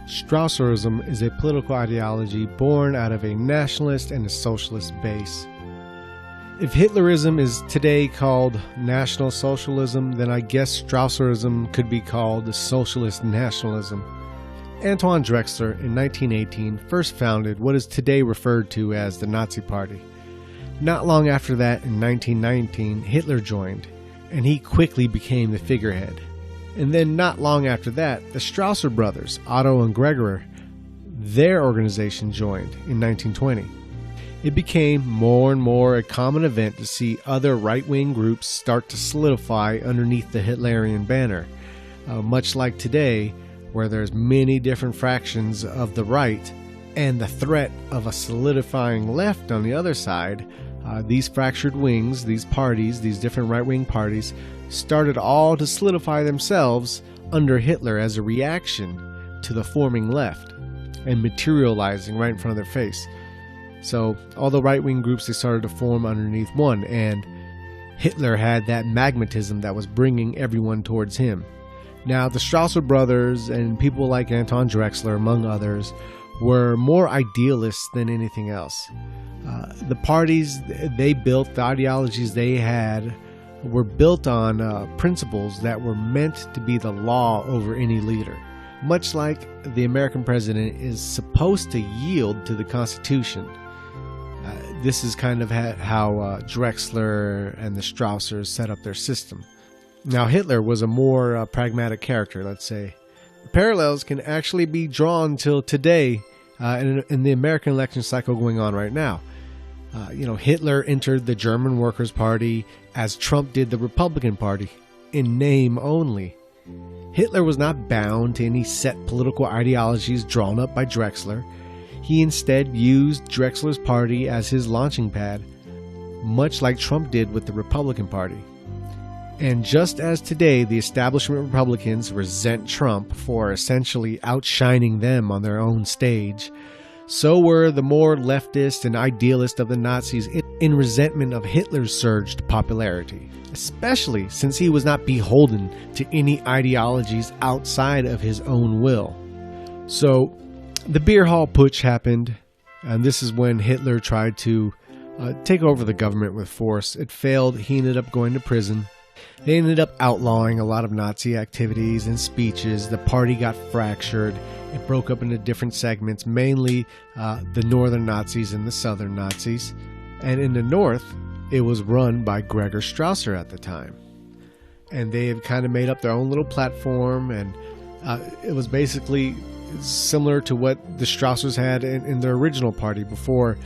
Strasserism is a political ideology born out of a nationalist and a socialist base. If Hitlerism is today called National Socialism, then I guess Strasserism could be called Socialist Nationalism. Anton Drexler in 1918 first founded what is today referred to as the Nazi Party. Not long after that, in 1919, Hitler joined, and he quickly became the figurehead. And then not long after that, the Strasser brothers, Otto and Gregor, their organization joined in 1920. It became more and more a common event to see other right-wing groups start to solidify underneath the Hitlerian banner. Much like today, where there's many different fractions of the right and the threat of a solidifying left on the other side, these fractured wings, these parties, these different right-wing parties, started all to solidify themselves under Hitler as a reaction to the forming left and materializing right in front of their face. So all the right-wing groups, they started to form underneath one, and Hitler had that magnetism that was bringing everyone towards him. Now, the Strasser brothers and people like Anton Drexler, among others, were more idealists than anything else. The parties they built, the ideologies they had, were built on principles that were meant to be the law over any leader. Much like the American president is supposed to yield to the Constitution. This is kind of how Drexler and the Strassers set up their system. Now, Hitler was a more pragmatic character, let's say. The parallels can actually be drawn till today in the American election cycle going on right now. Hitler entered the German Workers' Party as Trump did the Republican Party, in name only. Hitler was not bound to any set political ideologies drawn up by Drexler. He instead used Drexler's party as his launching pad, much like Trump did with the Republican Party. And just as today the establishment Republicans resent Trump for essentially outshining them on their own stage, so were the more leftist and idealist of the Nazis in resentment of Hitler's surged popularity, especially since he was not beholden to any ideologies outside of his own will. So the beer hall putsch happened, and this is when Hitler tried to take over the government with force. It failed. He ended up going to prison. They ended up outlawing a lot of Nazi activities and speeches. The party got fractured. It broke up into different segments, mainly the northern Nazis and the southern Nazis. And in the north, it was run by Gregor Strasser at the time. And they had kind of made up their own little platform, and it was basically similar to what the Strassers had in their original party before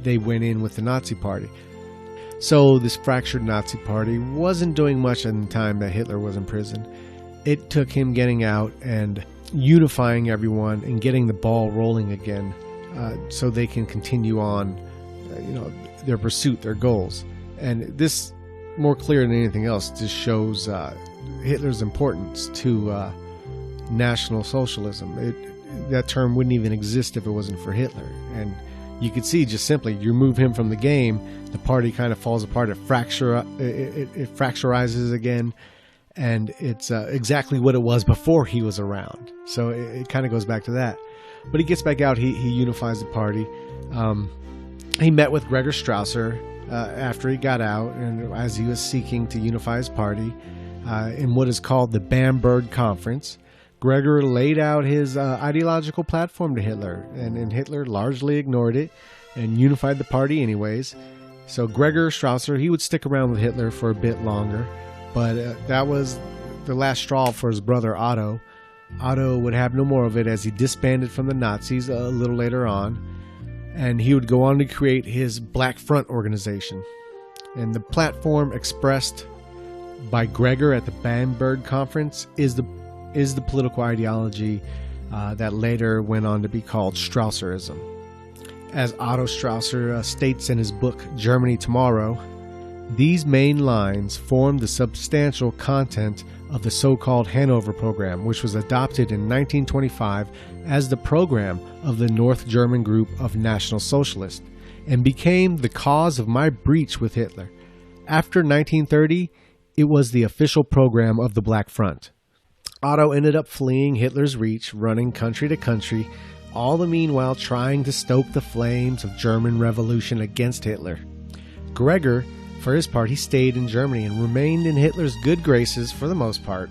they went in with the Nazi party. So this fractured Nazi party wasn't doing much in the time that Hitler was in prison. It took him getting out and unifying everyone and getting the ball rolling again so they can continue on their pursuit, their goals. And this, more clear than anything else, just shows Hitler's importance to National Socialism. That term wouldn't even exist if it wasn't for Hitler. And you could see just simply, you remove him from the game, the party kind of falls apart. It fracturizes again, and it's exactly what it was before he was around. So it kind of goes back to that. But he gets back out. He unifies the party. He met with Gregor Strasser after he got out, and as he was seeking to unify his party in what is called the Bamberg Conference. Gregor laid out his ideological platform to Hitler, and Hitler largely ignored it and unified the party anyways. So Gregor Strasser, he would stick around with Hitler for a bit longer, but that was the last straw for his brother Otto. Otto would have no more of it as he disbanded from the Nazis a little later on, and he would go on to create his Black Front organization. And the platform expressed by Gregor at the Bamberg Conference is the political ideology that later went on to be called Strasserism. As Otto Strasser states in his book, Germany Tomorrow, these main lines formed the substantial content of the so-called Hanover Program, which was adopted in 1925 as the program of the North German group of National Socialists, and became the cause of my breach with Hitler. After 1930, it was the official program of the Black Front. Otto ended up fleeing Hitler's reach, running country to country, all the meanwhile trying to stoke the flames of German revolution against Hitler. Gregor, for his part, he stayed in Germany and remained in Hitler's good graces for the most part,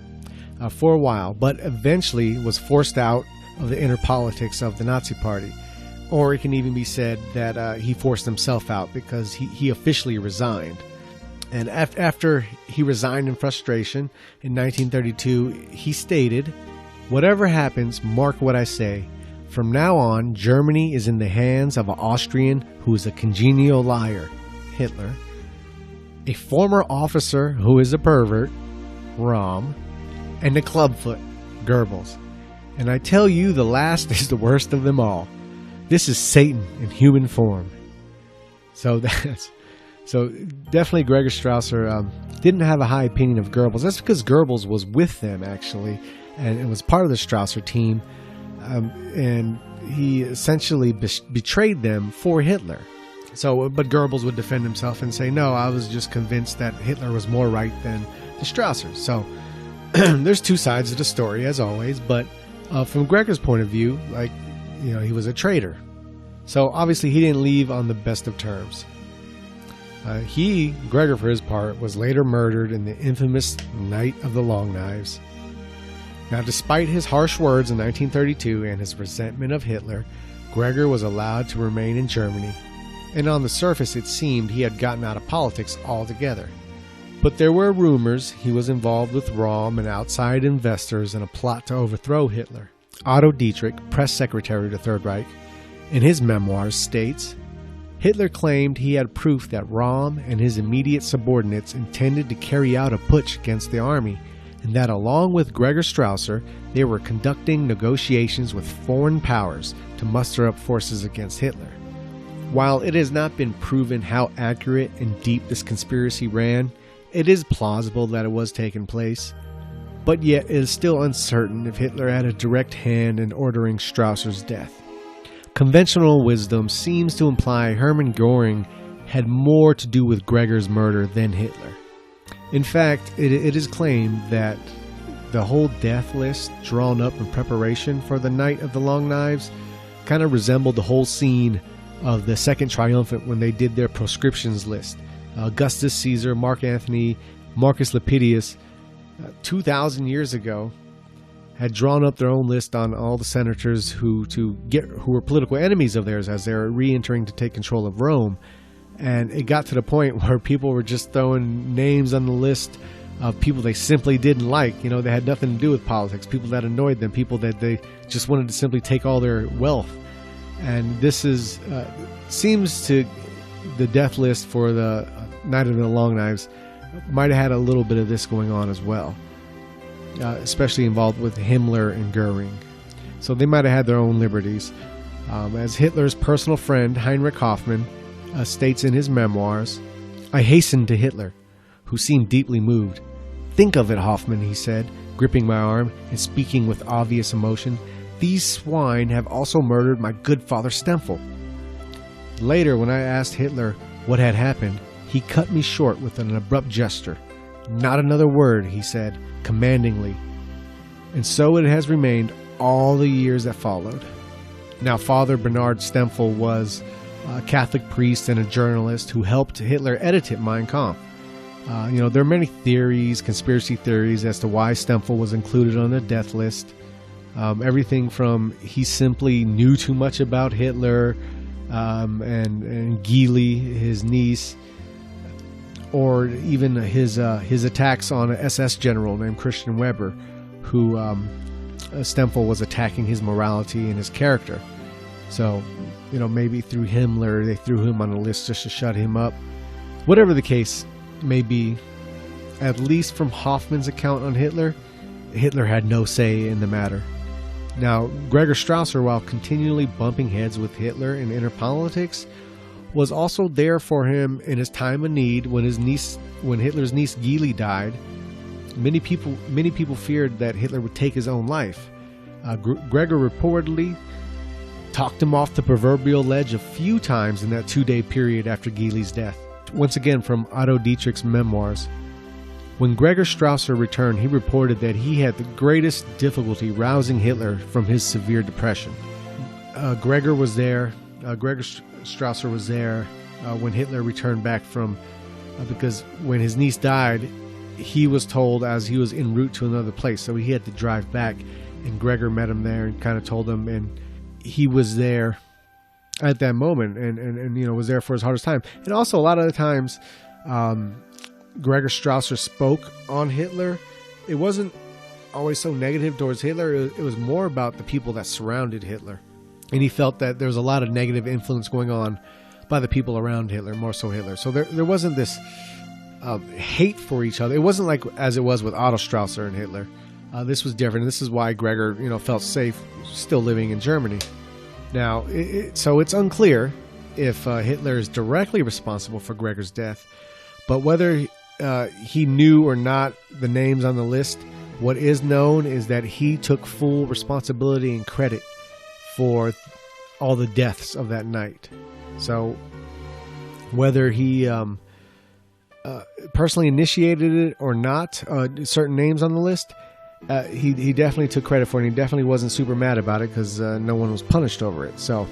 for a while, but eventually was forced out of the inner politics of the Nazi Party. Or it can even be said that he forced himself out because he officially resigned. And after he resigned in frustration in 1932, he stated, "Whatever happens, mark what I say. From now on, Germany is in the hands of an Austrian who is a congenial liar, Hitler, a former officer who is a pervert, Röhm, and a clubfoot, Goebbels. And I tell you, the last is the worst of them all. This is Satan in human form." So definitely Gregor Strasser didn't have a high opinion of Goebbels. That's because Goebbels was with them, actually, and it was part of the Strasser team. And he essentially betrayed them for Hitler. But Goebbels would defend himself and say, "No, I was just convinced that Hitler was more right than the Strassers." So there's two sides of the story, as always. But from Gregor's point of view, he was a traitor. So obviously he didn't leave on the best of terms. Gregor, for his part, was later murdered in the infamous Night of the Long Knives. Now, despite his harsh words in 1932 and his resentment of Hitler, Gregor was allowed to remain in Germany, and on the surface it seemed he had gotten out of politics altogether. But there were rumors he was involved with Röhm and outside investors in a plot to overthrow Hitler. Otto Dietrich, press secretary of the Third Reich, in his memoirs states, "Hitler claimed he had proof that Röhm and his immediate subordinates intended to carry out a putsch against the army, and that along with Gregor Strasser, they were conducting negotiations with foreign powers to muster up forces against Hitler." While it has not been proven how accurate and deep this conspiracy ran, it is plausible that it was taking place, but yet it is still uncertain if Hitler had a direct hand in ordering Strasser's death. Conventional wisdom seems to imply Hermann Göring had more to do with Gregor's murder than Hitler. In fact, it is claimed that the whole death list drawn up in preparation for the Night of the Long Knives kind of resembled the whole scene of the Second Triumvirate when they did their proscriptions list. Augustus Caesar, Mark Antony, Marcus Lepidus, 2,000 years ago, had drawn up their own list on all the senators who were political enemies of theirs as they were re-entering to take control of Rome. And it got to the point where people were just throwing names on the list of people they simply didn't like. They had nothing to do with politics, people that annoyed them, people that they just wanted to simply take all their wealth. And this seems to the death list for the Night of the Long Knives might have had a little bit of this going on as well, especially involved with Himmler and Goering. So they might have had their own liberties. As Hitler's personal friend, Heinrich Hoffmann, states in his memoirs, "I hastened to Hitler, who seemed deeply moved. 'Think of it, Hoffmann,' he said, gripping my arm and speaking with obvious emotion. 'These swine have also murdered my good father Stempfel.' Later, when I asked Hitler what had happened, he cut me short with an abrupt gesture. 'Not another word,' he said, commandingly. And so it has remained all the years that followed." Now, Father Bernard Stempfel was a Catholic priest and a journalist who helped Hitler edit Mein Kampf. There are many theories, conspiracy theories, as to why Stempfel was included on the death list. Everything from he simply knew too much about Hitler and Gili, his niece, or even his attacks on an SS general named Christian Weber, who Stempfel was attacking his morality and his character. So, maybe through Himmler, they threw him on a list just to shut him up. Whatever the case may be, at least from Hoffmann's account on Hitler, Hitler had no say in the matter. Now, Gregor Strasser, while continually bumping heads with Hitler in inner politics, was also there for him in his time of need when Hitler's niece Gili died. Many people feared that Hitler would take his own life. Gregor reportedly talked him off the proverbial ledge a few times in that 2-day period after Gili's death. Once again, from Otto Dietrich's memoirs, When Gregor Strasser returned, he reported that he had the greatest difficulty rousing Hitler from his severe depression. Gregor was there. Gregor Strasser was there when Hitler returned back from, because when his niece died, he was told as he was en route to another place, so he had to drive back, and Gregor met him there and kind of told him, and he was there at that moment and you know, was there for his hardest time. And also a lot of the times Gregor Strasser spoke on Hitler. It wasn't always so negative towards Hitler. It was more about the people that surrounded Hitler. And he felt that there was a lot of negative influence going on by the people around Hitler, more so Hitler. So there wasn't this hate for each other. It wasn't like as it was with Otto Strasser and Hitler. This was different. This is why Gregor, you know, felt safe still living in Germany. Now, so it's unclear if Hitler is directly responsible for Gregor's death, but whether he knew or not the names on the list, what is known is that he took full responsibility and credit for all the deaths of that night. So whether he personally initiated it or not, certain names on the list, he definitely took credit for it, and he definitely wasn't super mad about it because no one was punished over it, so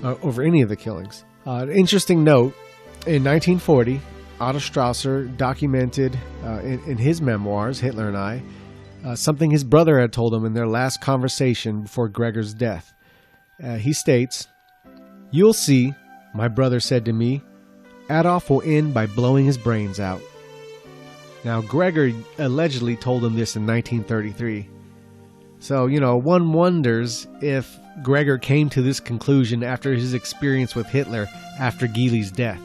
over any of the killings. An interesting note, in 1940, Otto Strasser documented in his memoirs, Hitler and I, something his brother had told him in their last conversation before Gregor's death. He states, "You'll see, my brother said to me, Adolf will end by blowing his brains out." Now, Gregor allegedly told him this in 1933. So, you know, one wonders if Gregor came to this conclusion after his experience with Hitler after Geely's death,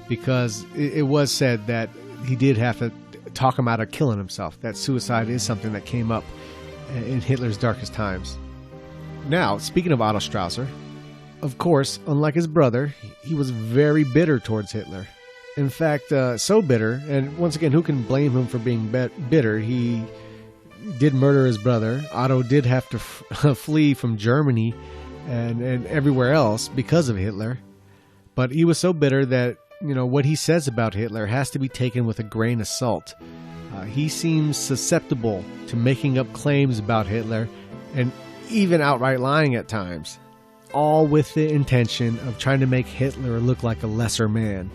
because it was said that he did have to talk him out of killing himself. That suicide is something that came up in Hitler's darkest times. Now, speaking of Otto Strasser, of course, unlike his brother, he was very bitter towards Hitler. In fact, so bitter, and once again, who can blame him for being bitter? He did murder his brother. Otto did have to flee from Germany and everywhere else because of Hitler. But he was so bitter that, you know, what he says about Hitler has to be taken with a grain of salt. He seems susceptible to making up claims about Hitler and even outright lying at times, all with the intention of trying to make Hitler look like a lesser man.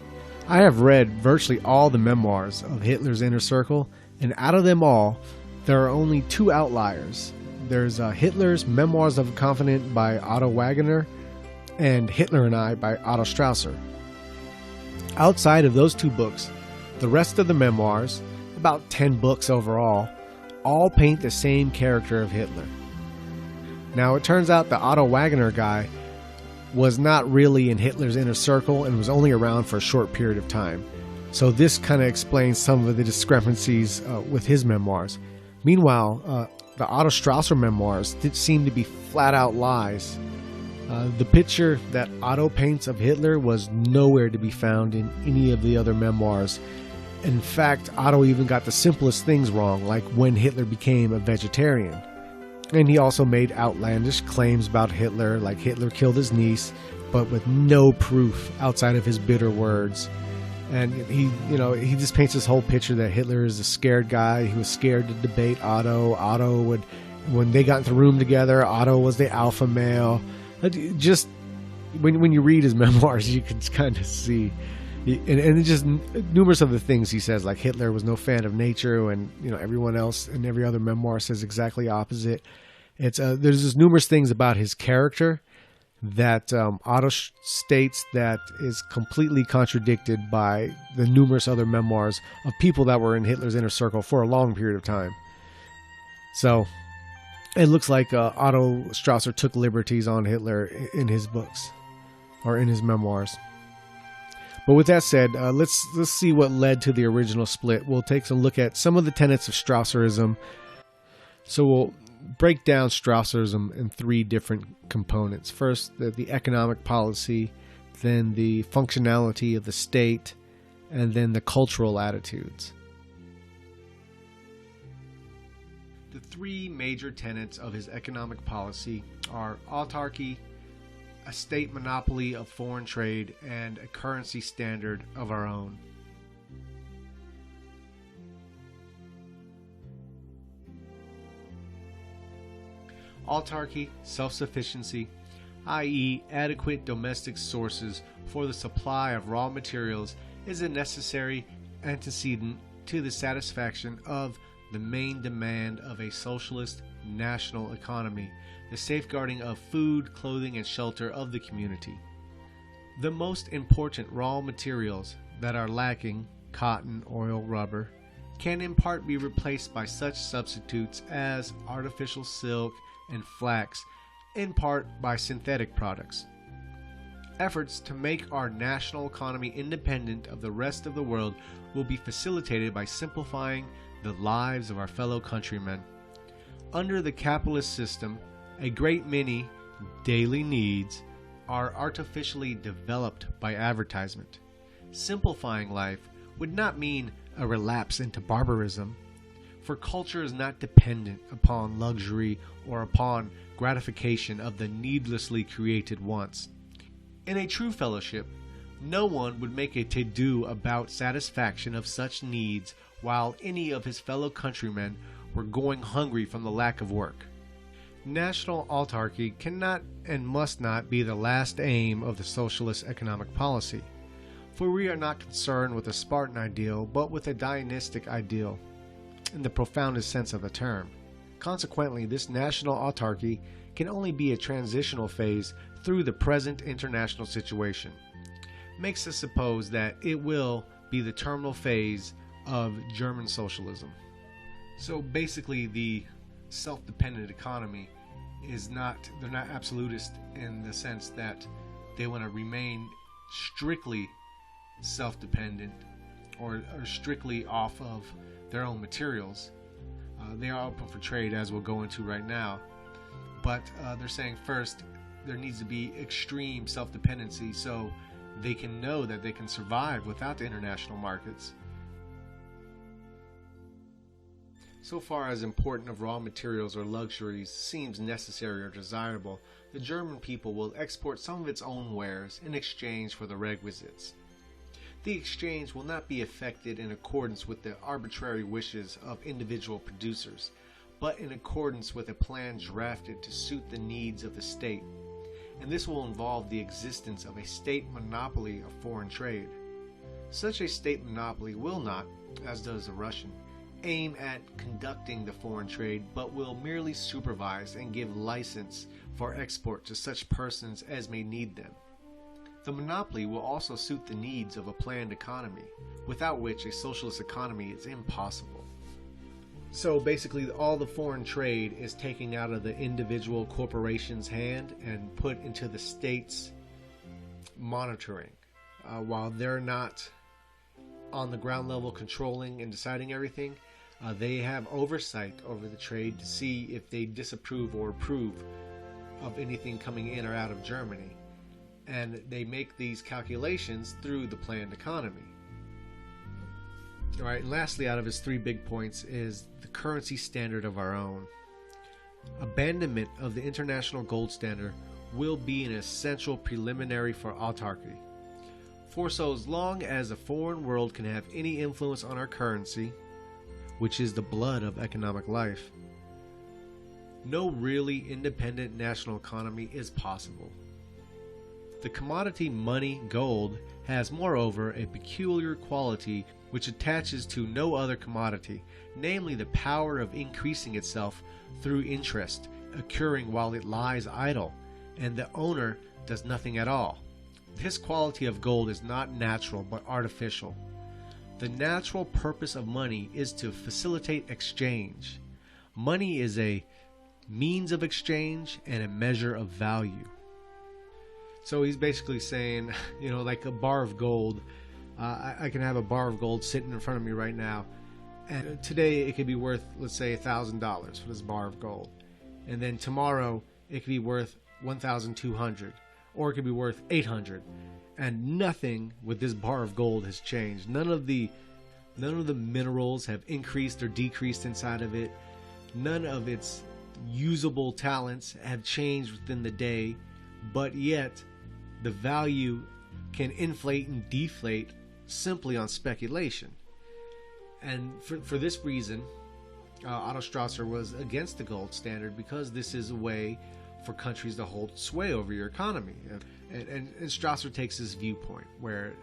I have read virtually all the memoirs of Hitler's inner circle, and out of them all, there are only two outliers. There's Hitler's Memoirs of a Confidant by Otto Wagner and Hitler and I by Otto Strasser. Outside of those two books, the rest of the memoirs, about 10 books overall, all paint the same character of Hitler. Now, it turns out the Otto Wagner guy was not really in Hitler's inner circle and was only around for a short period of time. So this kind of explains some of the discrepancies with his memoirs. Meanwhile, the Otto Strasser memoirs did seem to be flat-out lies. The picture that Otto paints of Hitler was nowhere to be found in any of the other memoirs. In fact, Otto even got the simplest things wrong, like when Hitler became a vegetarian. And he also made outlandish claims about Hitler, like Hitler killed his niece, but with no proof outside of his bitter words. And he just paints this whole picture that Hitler is a scared guy. He was scared to debate Otto. Otto would, when they got into the room together, Otto was the alpha male. Just when you read his memoirs, you can kind of see, and just numerous of the things he says, like Hitler was no fan of nature, and everyone else in every other memoir says exactly opposite. It's there's just numerous things about his character that Otto states that is completely contradicted by the numerous other memoirs of people that were in Hitler's inner circle for a long period of time. So it looks like Otto Strasser took liberties on Hitler in his books or in his memoirs. But with that said, let's see what led to the original split. We'll take a look at some of the tenets of Strasserism. So we'll break down Strasserism in three different components. First, the economic policy, then the functionality of the state, and then the cultural attitudes. The three major tenets of his economic policy are autarky, a state monopoly of foreign trade, and a currency standard of our own. Autarky, self-sufficiency, i.e. adequate domestic sources for the supply of raw materials, is a necessary antecedent to the satisfaction of the main demand of a socialist national economy, the safeguarding of food, clothing, and shelter of the community. The most important raw materials that are lacking, cotton, oil, rubber, can in part be replaced by such substitutes as artificial silk and flax, in part by synthetic products. Efforts to make our national economy independent of the rest of the world will be facilitated by simplifying the lives of our fellow countrymen. Under the capitalist system, a great many daily needs are artificially developed by advertisement. Simplifying life would not mean a relapse into barbarism, for culture is not dependent upon luxury or upon gratification of the needlessly created wants. In a true fellowship, no one would make a to-do about satisfaction of such needs while any of his fellow countrymen were going hungry from the lack of work. National autarky cannot and must not be the last aim of the socialist economic policy, for we are not concerned with a Spartan ideal, but with a Dionystic ideal, in the profoundest sense of the term. Consequently, this national autarky can only be a transitional phase through the present international situation. Makes us suppose that it will be the terminal phase of German socialism. So basically, the self-dependent economy they're not absolutist in the sense that they want to remain strictly self-dependent or strictly off of their own materials. They are open for trade, as we'll go into right now, but they're saying first there needs to be extreme self-dependency so they can know that they can survive without the international markets. So far as important of raw materials or luxuries seems necessary or desirable, the German people will export some of its own wares in exchange for the requisites. The exchange will not be effected in accordance with the arbitrary wishes of individual producers, but in accordance with a plan drafted to suit the needs of the state, and this will involve the existence of a state monopoly of foreign trade. Such a state monopoly will not, as does the Russian, aim at conducting the foreign trade, but will merely supervise and give license for export to such persons as may need them. The monopoly will also suit the needs of a planned economy, without which a socialist economy is impossible. So basically all the foreign trade is taken out of the individual corporation's hand and put into the state's monitoring. While they're not on the ground level controlling and deciding everything, they have oversight over the trade to see if they disapprove or approve of anything coming in or out of Germany. And they make these calculations through the planned economy. All right, and lastly, out of his three big points is the currency standard of our own. Abandonment of the international gold standard will be an essential preliminary for autarky. For so as long as the foreign world can have any influence on our currency, which is the blood of economic life, no really independent national economy is possible. The commodity money, gold, has moreover a peculiar quality which attaches to no other commodity, namely the power of increasing itself through interest, occurring while it lies idle, and the owner does nothing at all. This quality of gold is not natural but artificial. The natural purpose of money is to facilitate exchange. Money is a means of exchange and a measure of value. So he's basically saying, like a bar of gold. I can have a bar of gold sitting in front of me right now, and today it could be worth, let's say, $1,000 for this bar of gold, and then tomorrow it could be worth $1,200, or it could be worth $800, and nothing with this bar of gold has changed. None of the minerals have increased or decreased inside of it. None of its usable talents have changed within the day, but yet the value can inflate and deflate simply on speculation. And for this reason, Otto Strasser was against the gold standard because this is a way for countries to hold sway over your economy. And Strasser takes this viewpoint where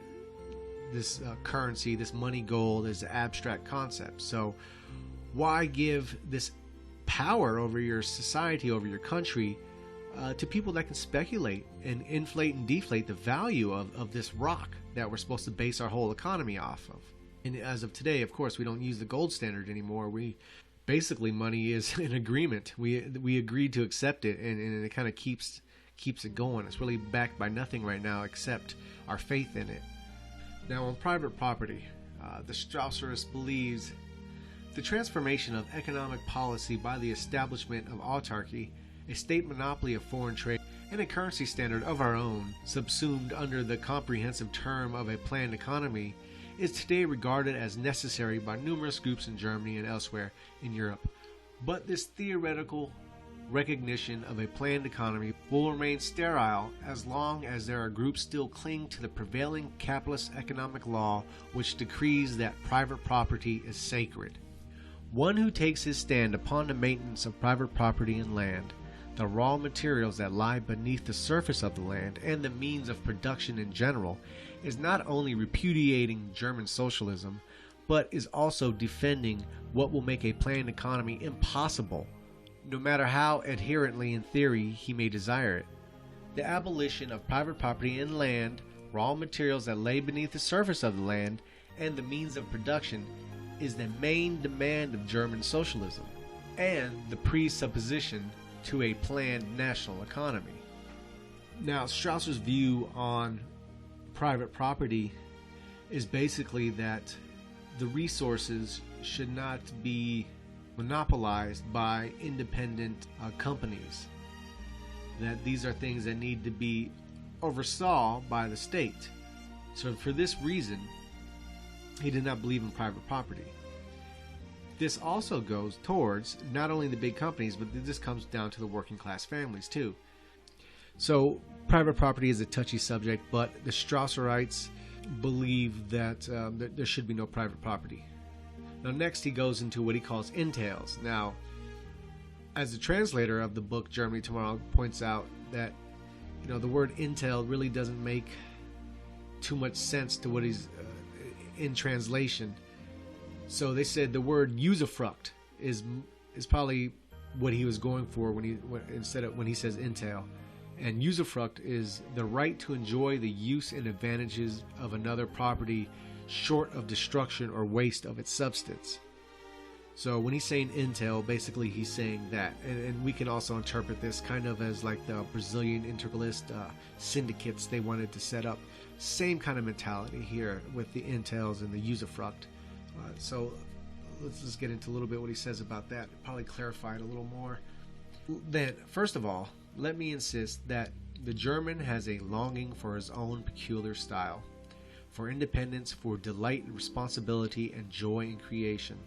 this currency, this money gold, is an abstract concept. So why give this power over your society, over your country, to people that can speculate and inflate and deflate the value of this rock that we're supposed to base our whole economy off of? And as of today, of course, we don't use the gold standard anymore. Basically, money is an agreement. We agreed to accept it, and it kind of keeps it going. It's really backed by nothing right now except our faith in it. Now, on private property, the Strasserist believes the transformation of economic policy by the establishment of autarky, a state monopoly of foreign trade, and a currency standard of our own, subsumed under the comprehensive term of a planned economy, is today regarded as necessary by numerous groups in Germany and elsewhere in Europe. But this theoretical recognition of a planned economy will remain sterile as long as there are groups still cling to the prevailing capitalist economic law which decrees that private property is sacred. One who takes his stand upon the maintenance of private property and land, the raw materials that lie beneath the surface of the land, and the means of production in general, is not only repudiating German socialism, but is also defending what will make a planned economy impossible, no matter how adherently in theory he may desire it. The abolition of private property in land, raw materials that lay beneath the surface of the land, and the means of production is the main demand of German socialism, and the presupposition to a planned national economy. Now, Strasser's view on private property is basically that the resources should not be monopolized by independent companies, that these are things that need to be oversaw by the state. So for this reason, he did not believe in private property. This also goes towards not only the big companies, but this comes down to the working class families too. So private property is a touchy subject, but the Strasserites believe that there should be no private property. Now next he goes into what he calls entails. Now, as the translator of the book Germany Tomorrow points out, that the word entail really doesn't make too much sense to what he's in translation. So they said the word usufruct is probably what he was going for when he says entail. And usufruct is the right to enjoy the use and advantages of another property short of destruction or waste of its substance. So when he's saying entail, basically he's saying that. And we can also interpret this kind of as like the Brazilian integralist syndicates they wanted to set up. Same kind of mentality here with the entails and the usufruct. So let's just get into a little bit what he says about that. Probably clarify it a little more. Then, first of all, let me insist that the German has a longing for his own peculiar style, for independence, for delight in responsibility and joy in creation.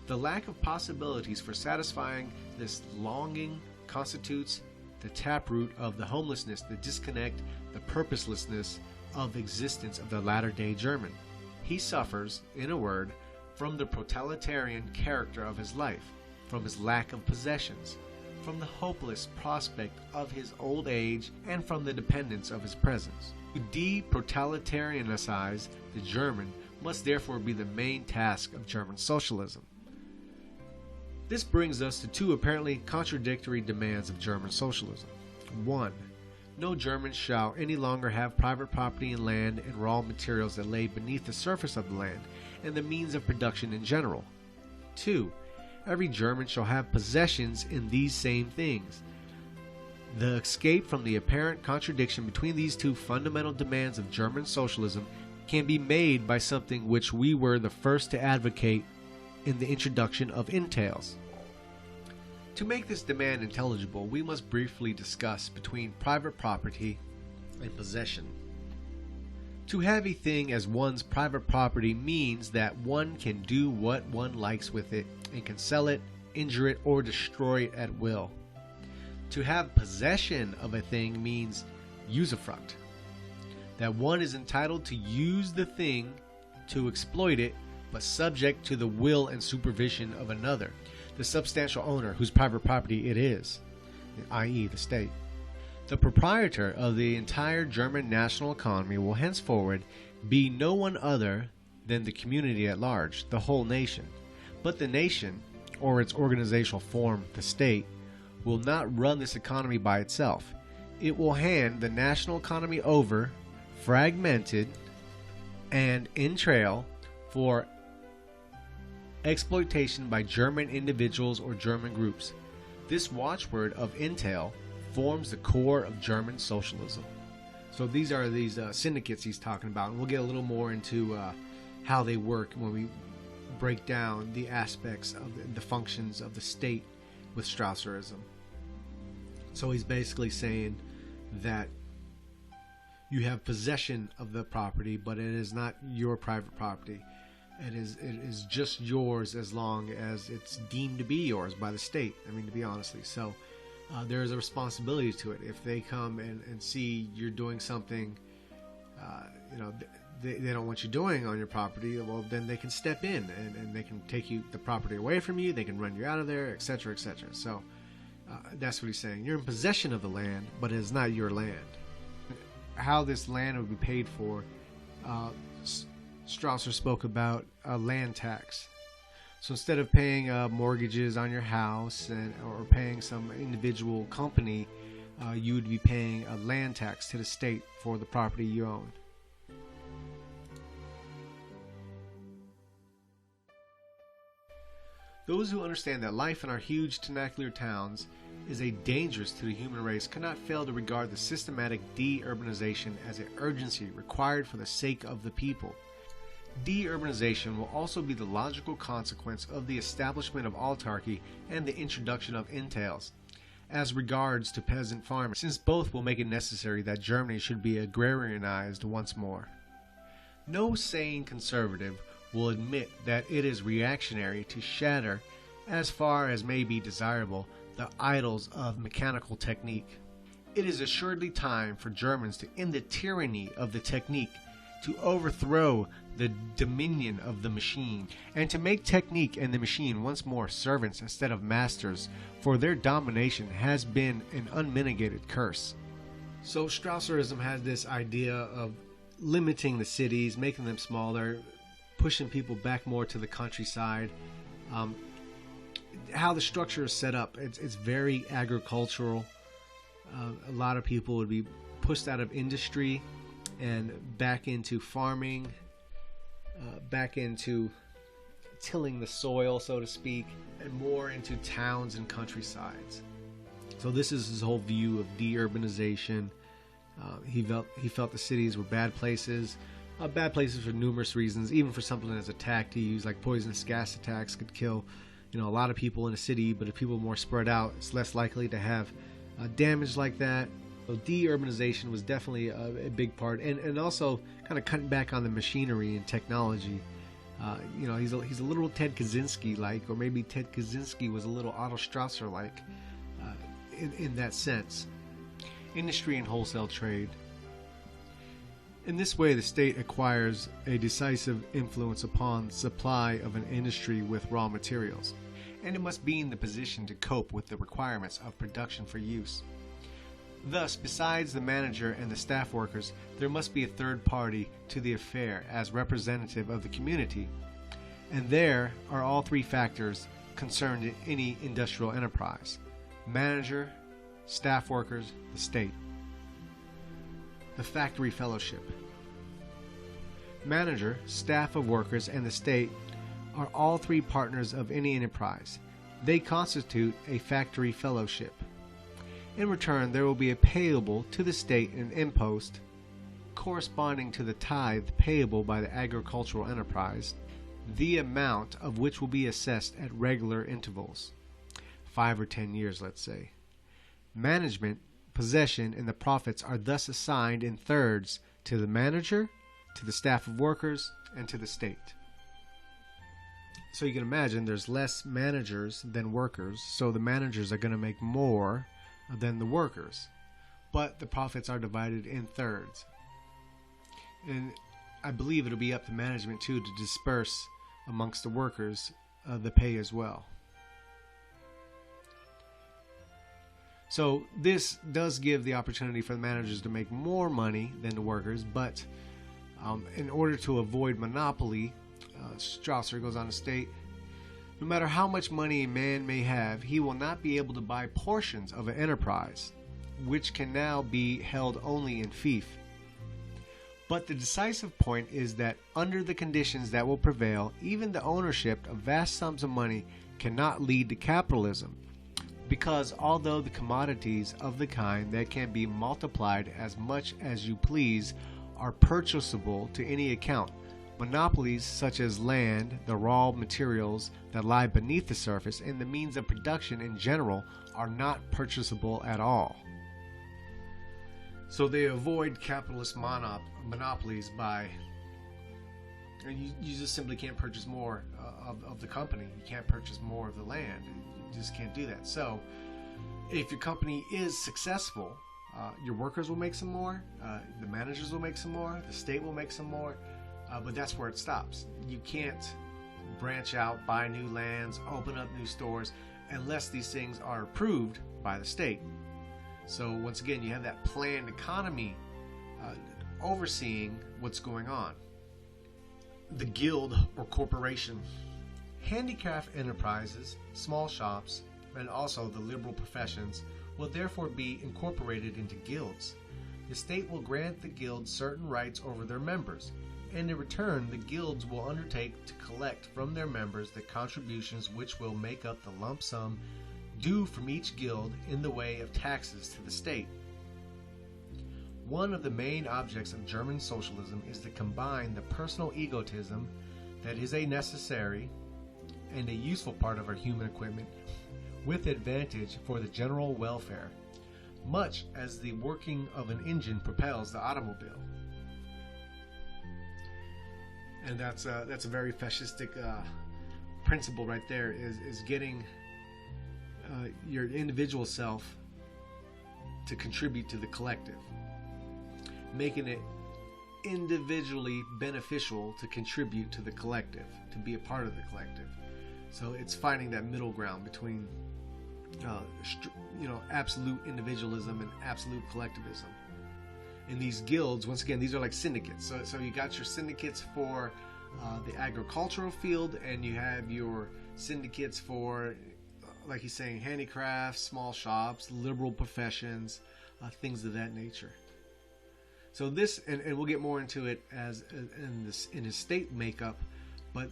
The lack of possibilities for satisfying this longing constitutes the taproot of the homelessness, the disconnect, the purposelessness of existence of the latter-day German. He suffers, in a word, from the proletarian character of his life, from his lack of possessions, from the hopeless prospect of his old age, and from the dependence of his presence. To de-proletarianize the German must therefore be the main task of German socialism. This brings us to two apparently contradictory demands of German socialism. 1. No German shall any longer have private property in land and raw materials that lay beneath the surface of the land, and the means of production in general. 2. Every German shall have possessions in these same things. The escape from the apparent contradiction between these two fundamental demands of German socialism can be made by something which we were the first to advocate in the introduction of entails. To make this demand intelligible, we must briefly discuss between private property and possession. To have a thing as one's private property means that one can do what one likes with it and can sell it, injure it, or destroy it at will. To have possession of a thing means usufruct, that one is entitled to use the thing, to exploit it, but subject to the will and supervision of another. the substantial owner whose private property it is, i.e. the state. The proprietor of the entire German national economy will henceforward be no one other than the community at large, the whole nation. But the nation, or its organizational form, the state, will not run this economy by itself. It will hand the national economy over, fragmented, and in trail for exploitation by German individuals or German groups. This watchword of entail forms the core of German socialism. So these are these syndicates he's talking about, and we'll get a little more into how they work when we break down the aspects of the functions of the state with Strasserism. So he's basically saying that you have possession of the property, but it is not your private property. It is just yours as long as it's deemed to be yours by the state. I mean, to be honestly. So there is a responsibility to it. If they come and see you're doing something, they don't want you doing on your property, well, then they can step in and they can take the property away from you. They can run you out of there, etc., etc. So that's what he's saying. You're in possession of the land, but it is not your land. How this land would be paid for, Strasser spoke about a land tax. So instead of paying mortgages on your house or paying some individual company, you would be paying a land tax to the state for the property you own. Those who understand that life in our huge tenacular towns is a dangerous to the human race cannot fail to regard the systematic de-urbanization as an urgency required for the sake of the people. De-urbanization will also be the logical consequence of the establishment of autarky and the introduction of entails. As regards to peasant farming, since both will make it necessary that Germany should be agrarianized once more. No sane conservative will admit that it is reactionary to shatter, as far as may be desirable, the idols of mechanical technique. It is assuredly time for Germans to end the tyranny of the technique, to overthrow the dominion of the machine, and to make technique and the machine once more servants instead of masters, for their domination has been an unmitigated curse. So Strasserism has this idea of limiting the cities, making them smaller, pushing people back more to the countryside. How the structure is set up, it's very agricultural. A lot of people would be pushed out of industry and back into farming, back into tilling the soil, so to speak, and more into towns and countrysides. So this is his whole view of de-urbanization. He felt the cities were bad places for numerous reasons, even for something as attack to use, like poisonous gas attacks could kill, a lot of people in a city, but if people are more spread out, it's less likely to have damage like that. So de-urbanization was definitely a big part, and also kind of cutting back on the machinery and technology. He's a little Ted Kaczynski-like, or maybe Ted Kaczynski was a little Otto Strasser-like in that sense. Industry and wholesale trade. In this way, the state acquires a decisive influence upon the supply of an industry with raw materials, and it must be in the position to cope with the requirements of production for use. Thus, besides the manager and the staff workers, there must be a third party to the affair as representative of the community, and there are all three factors concerned in any industrial enterprise: manager, staff workers, the state. The factory fellowship. Manager, staff of workers, and the state are all three partners of any enterprise. They constitute a factory fellowship. In return, there will be a payable to the state an impost corresponding to the tithe payable by the agricultural enterprise, the amount of which will be assessed at regular intervals, 5 or 10 years, let's say. Management, possession, and the profits are thus assigned in thirds to the manager, to the staff of workers, and to the state. So you can imagine there's less managers than workers, so the managers are going to make more than the workers, but the profits are divided in thirds. And I believe it'll be up to management too to disperse amongst the workers the pay as well. So this does give the opportunity for the managers to make more money than the workers, but in order to avoid monopoly, Strasser goes on to state, no matter how much money a man may have, he will not be able to buy portions of an enterprise, which can now be held only in fief. But the decisive point is that under the conditions that will prevail, even the ownership of vast sums of money cannot lead to capitalism, because although the commodities of the kind that can be multiplied as much as you please are purchasable to any account, monopolies such as land, the raw materials that lie beneath the surface, and the means of production in general are not purchasable at all. So they avoid capitalist monopolies by, and you just simply can't purchase more of the company. You can't purchase more of the land. You just can't do that. So if your company is successful, your workers will make some more, the managers will make some more, the state will make some more, but that's where it stops. You can't branch out, buy new lands, open up new stores, unless these things are approved by the state. So once again, you have that planned economy overseeing what's going on. The guild or corporation. Handicraft enterprises, small shops, and also the liberal professions will therefore be incorporated into guilds. The state will grant the guilds certain rights over their members, and in return the guilds will undertake to collect from their members the contributions which will make up the lump sum due from each guild in the way of taxes to the state. One of the main objects of German socialism is to combine the personal egotism that is a necessary and a useful part of our human equipment with advantage for the general welfare, much as the working of an engine propels the automobile. And that's a very fascistic principle right there, is getting your individual self to contribute to the collective, making it individually beneficial to contribute to the collective, to be a part of the collective. So it's finding that middle ground between absolute individualism and absolute collectivism. In these guilds, once again, these are like syndicates. So you got your syndicates for the agricultural field, and you have your syndicates for, like he's saying, handicrafts, small shops, liberal professions, things of that nature. So this, and we'll get more into it in his state makeup, but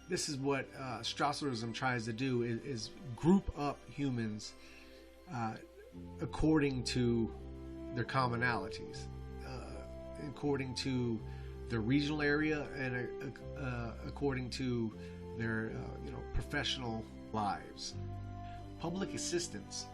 this is what Strasserism tries to do, is group up humans according to their commonalities, according to their regional area, and according to their professional lives. Public assistance.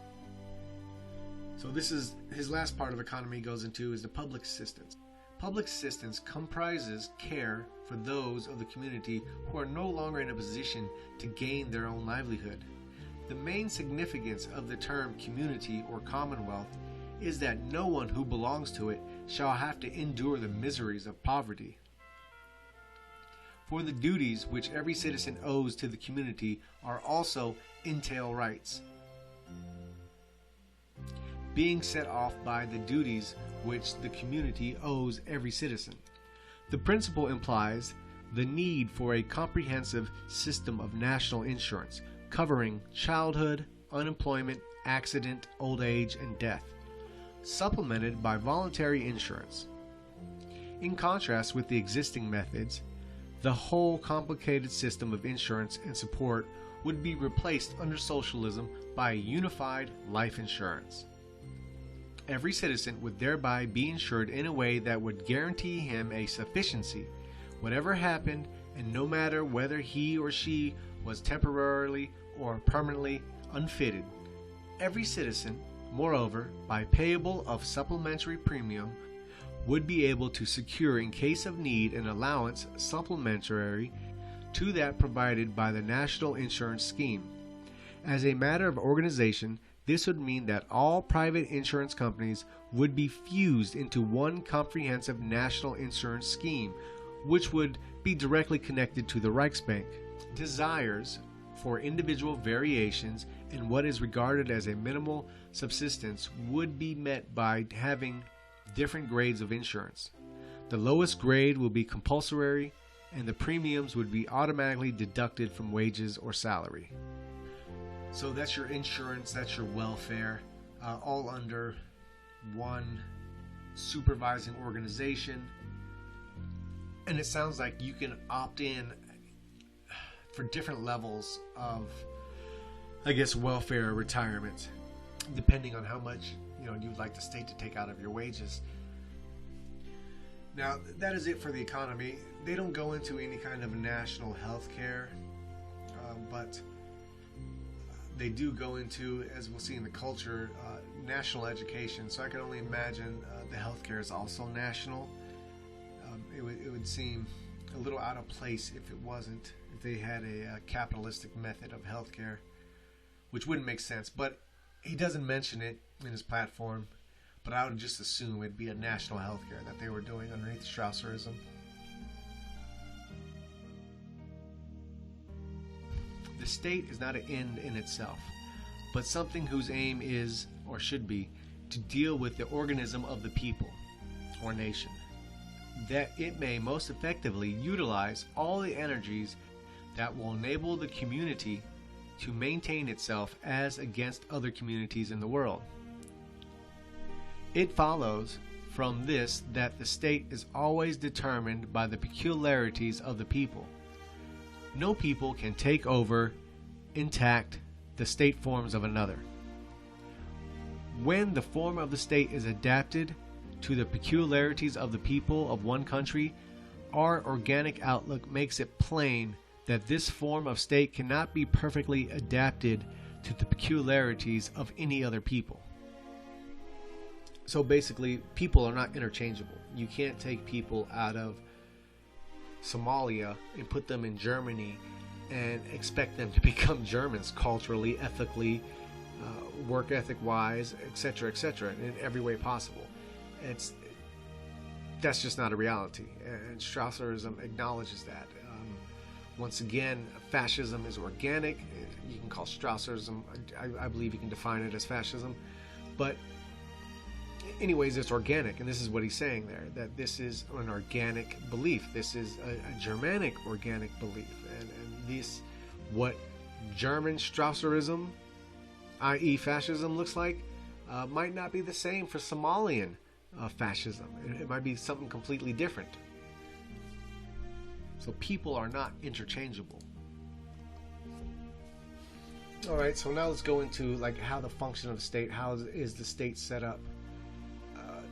So this is his last part of economy goes into, is the public assistance. Public assistance comprises care for those of the community who are no longer in a position to gain their own livelihood. The main significance of the term community or commonwealth is that no one who belongs to it shall have to endure the miseries of poverty. For the duties which every citizen owes to the community are also entail rights, being set off by the duties which the community owes every citizen. The principle implies the need for a comprehensive system of national insurance covering childhood, unemployment, accident, old age, and death, supplemented by voluntary insurance. In contrast with the existing methods, the whole complicated system of insurance and support would be replaced under socialism by a unified life insurance. Every citizen would thereby be insured in a way that would guarantee him a sufficiency, whatever happened, and no matter whether he or she was temporarily or permanently unfitted. Every citizen, moreover, by payable of supplementary premium, would be able to secure in case of need an allowance supplementary to that provided by the national insurance scheme. As a matter of organization, this would mean that all private insurance companies would be fused into one comprehensive national insurance scheme, which would be directly connected to the Reichsbank. Desires for individual variations and what is regarded as a minimal subsistence would be met by having different grades of insurance. The lowest grade will be compulsory, and the premiums would be automatically deducted from wages or salary. So that's your insurance, that's your welfare, all under one supervising organization. And it sounds like you can opt in for different levels of, I guess, welfare or retirement, depending on how much you'd like the state to take out of your wages. Now, that is it for the economy. They don't go into any kind of national health care, but they do go into, as we'll see in the culture, national education. So I can only imagine the healthcare is also national. It would seem a little out of place if it wasn't, if they had a capitalistic method of healthcare, which wouldn't make sense. But he doesn't mention it in his platform, but I would just assume it'd be a national healthcare that they were doing underneath Strasserism. The state is not an end in itself, but something whose aim is, or should be, to deal with the organism of the people, or nation, that it may most effectively utilize all the energies that will enable the community to maintain itself as against other communities in the world. It follows from this that the state is always determined by the peculiarities of the people. No people can take over intact the state forms of another. When the form of the state is adapted to the peculiarities of the people of one country, our organic outlook makes it plain that this form of state cannot be perfectly adapted to the peculiarities of any other people. So basically, people are not interchangeable. You can't take people out of Somalia and put them in Germany and expect them to become Germans culturally, ethically, work ethic wise, etc., in every way possible. That's just not a reality, and Strasserism acknowledges that. Once again, fascism is organic. You can call Strasserism, I believe you can define it as fascism, but anyways, it's organic, and this is what he's saying there, that this is an organic belief. This is a Germanic organic belief, and this, what German Strasserism, i.e. fascism, looks like, might not be the same for Somalian fascism. It might be something completely different. So people are not interchangeable. All right, so now let's go into like how the function of the state, how is the state set up.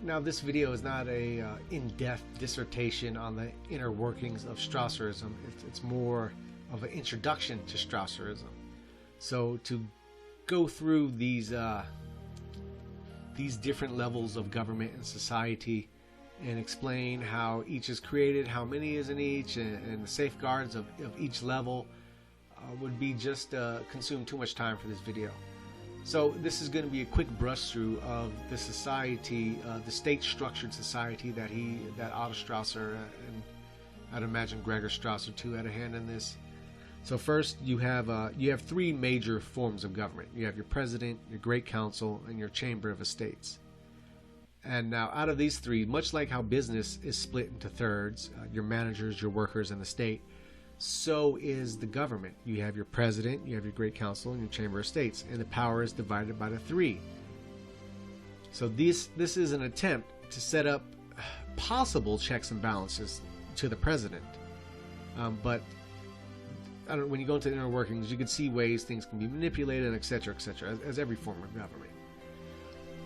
Now this video is not a in-depth dissertation on the inner workings of Strasserism. It's more of an introduction to Strasserism. So to go through these different levels of government and society and explain how each is created, how many is in each, and the safeguards of each level would be just consume too much time for this video. So this is going to be a quick brush through of the society, the state-structured society that Otto Strasser and I'd imagine Gregor Strasser too had a hand in this. So first you have three major forms of government. You have your president, your great council, and your chamber of estates. And now out of these three, much like how business is split into thirds, your managers, your workers, and the state, so is the government. You have your president, you have your great council, and your chamber of estates, and the power is divided by the three. So this is an attempt to set up possible checks and balances to the president. But when you go into the inner workings, you can see ways things can be manipulated, etc., as every form of government.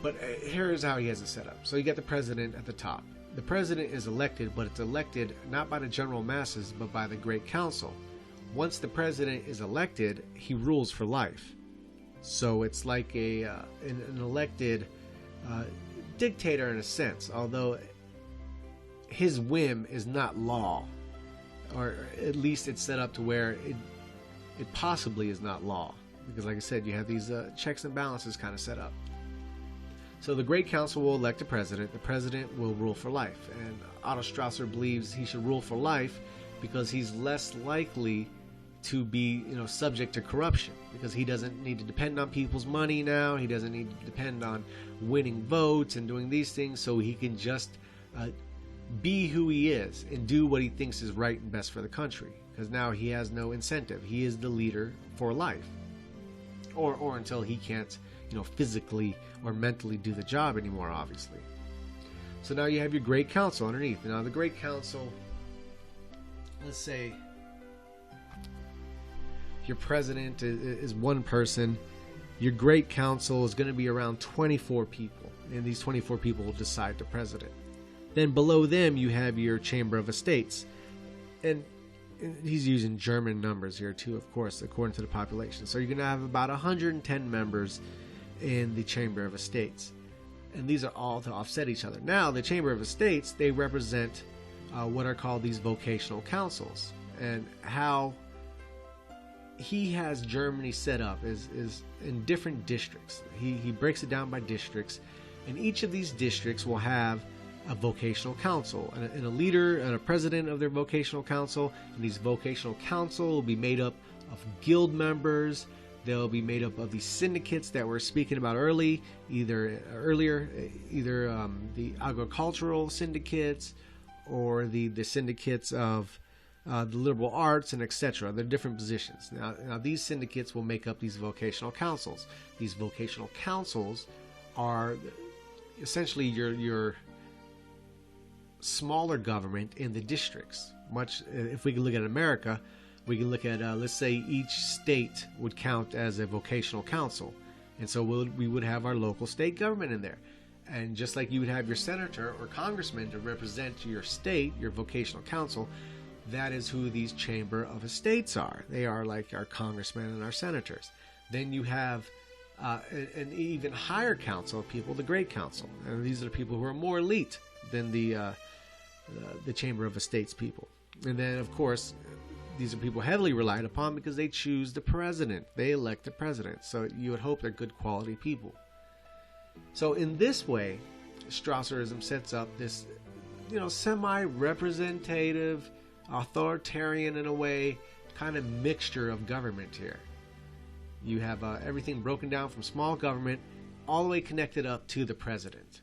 But here's how he has it set up. So you got the president at the top. The president is elected, but it's elected not by the general masses, but by the Great Council. Once the president is elected, he rules for life. So it's like an elected dictator in a sense, although his whim is not law, or at least it's set up to where it possibly is not law, because like I said, you have these checks and balances kind of set up. So the Great Council will elect a president. The president will rule for life. And Otto Strasser believes he should rule for life because he's less likely to be, subject to corruption, because he doesn't need to depend on people's money now. He doesn't need to depend on winning votes and doing these things, so he can just be who he is and do what he thinks is right and best for the country, because now he has no incentive. He is the leader for life, or until he can't, physically or mentally do the job anymore, obviously. So now you have your Great Council underneath. Now the Great Council, let's say your president is one person. Your Great Council is going to be around 24 people, and these 24 people will decide the president. Then below them you have your Chamber of Estates, and he's using German numbers here too, of course, according to the population. So you're going to have about 110 members in the Chamber of Estates, and these are all to offset each other. Now the Chamber of Estates, they represent what are called these vocational councils, and how he has Germany set up is in different districts. He breaks it down by districts, and each of these districts will have a vocational council and a leader and a president of their vocational council. And these vocational council will be made up of guild members. They'll be made up of these syndicates that we're speaking about earlier, either the agricultural syndicates or the syndicates of the liberal arts and etc. They're different positions. Now these syndicates will make up these vocational councils. These vocational councils are essentially your smaller government in the districts. Much, if we can look at America, we can look at let's say each state would count as a vocational council, and so we would have our local state government in there. And just like you would have your senator or congressman to represent your state, your vocational council, that is who these Chamber of Estates are. They are like our congressmen and our senators. Then you have an even higher council of people, the Great Council, and these are the people who are more elite than the Chamber of Estates people. And then, of course, these are people heavily relied upon because they choose the president. They elect the president. So you would hope they're good quality people. So in this way, Strasserism sets up this, semi-representative, authoritarian in a way, kind of mixture of government here. You have everything broken down from small government all the way connected up to the president.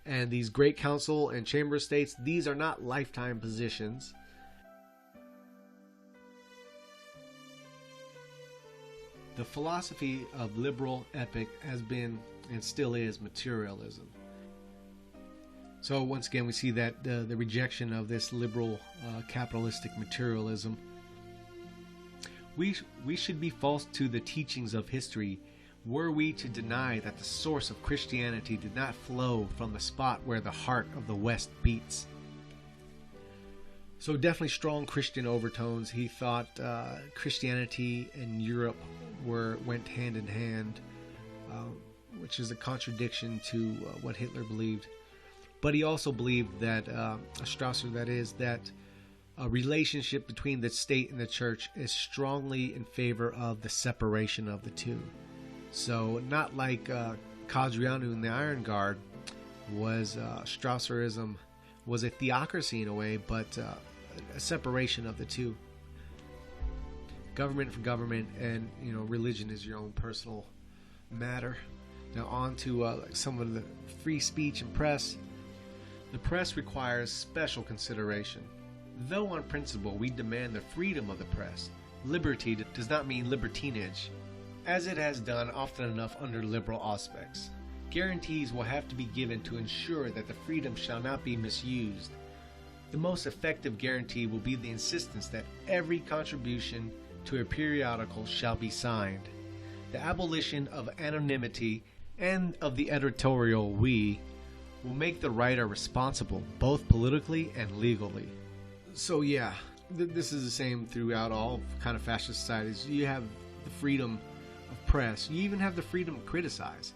And these Great Council and Chamber of States, these are not lifetime positions. The philosophy of liberal ethic has been and still is materialism. So once again, we see that the rejection of this liberal capitalistic materialism. We should be false to the teachings of history were we to deny that the source of Christianity did not flow from the spot where the heart of the West beats. So definitely strong Christian overtones. He thought Christianity and Europe went hand in hand, which is a contradiction to what Hitler believed. But he also believed that, Strasser that is, that a relationship between the state and the church is strongly in favor of the separation of the two. So not like Cadriano in the Iron Guard was, Strasserism was a theocracy in a way, but a separation of the two. Government for government, and religion is your own personal matter. Now on to some of the free speech and press. The press requires special consideration. Though on principle we demand the freedom of the press, liberty does not mean libertinage, as it has done often enough under liberal aspects. Guarantees will have to be given to ensure that the freedom shall not be misused. The most effective guarantee will be the insistence that every contribution to a periodical shall be signed. The abolition of anonymity and of the editorial we will make the writer responsible both politically and legally. So yeah, this is the same throughout all kind of fascist societies. You have the freedom of press. You even have the freedom to criticize.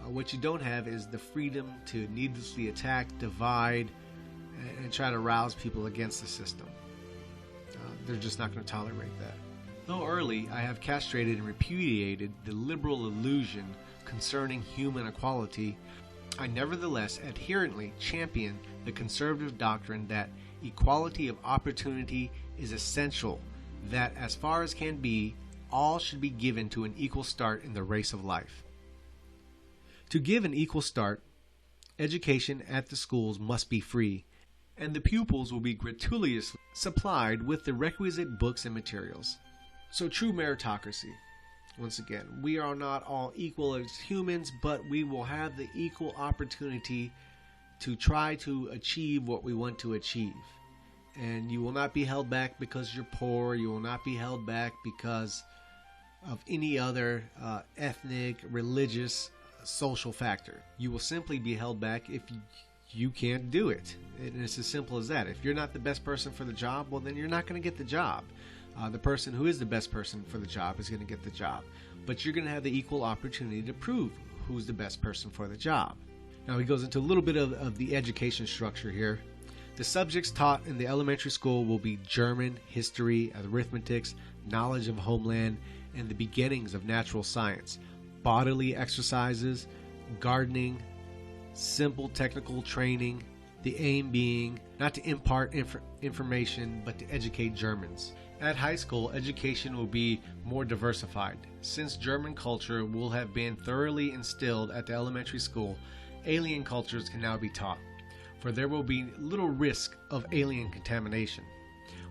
What you don't have is the freedom to needlessly attack, divide, and try to rouse people against the system. They're just not going to tolerate that. Though early, I have castrated and repudiated the liberal illusion concerning human equality, I nevertheless adherently champion the conservative doctrine that equality of opportunity is essential, that, as far as can be, all should be given to an equal start in the race of life. To give an equal start, education at the schools must be free, and the pupils will be gratuitously supplied with the requisite books and materials. So true meritocracy. Once again, we are not all equal as humans, but we will have the equal opportunity to try to achieve what we want to achieve. And you will not be held back because you're poor. You will not be held back because of any other ethnic, religious, social factor. You will simply be held back if you can't do it. And it's as simple as that. If you're not the best person for the job, well, then you're not going to get the job. The person who is the best person for the job is going to get the job. But you're going to have the equal opportunity to prove who's the best person for the job. Now he goes into a little bit of the education structure here. The subjects taught in the elementary school will be German, history, arithmetic, knowledge of homeland, and the beginnings of natural science, bodily exercises, gardening, simple technical training, the aim being not to impart information but to educate Germans. At high school, education will be more diversified. Since German culture will have been thoroughly instilled at the elementary school, alien cultures can now be taught, for there will be little risk of alien contamination.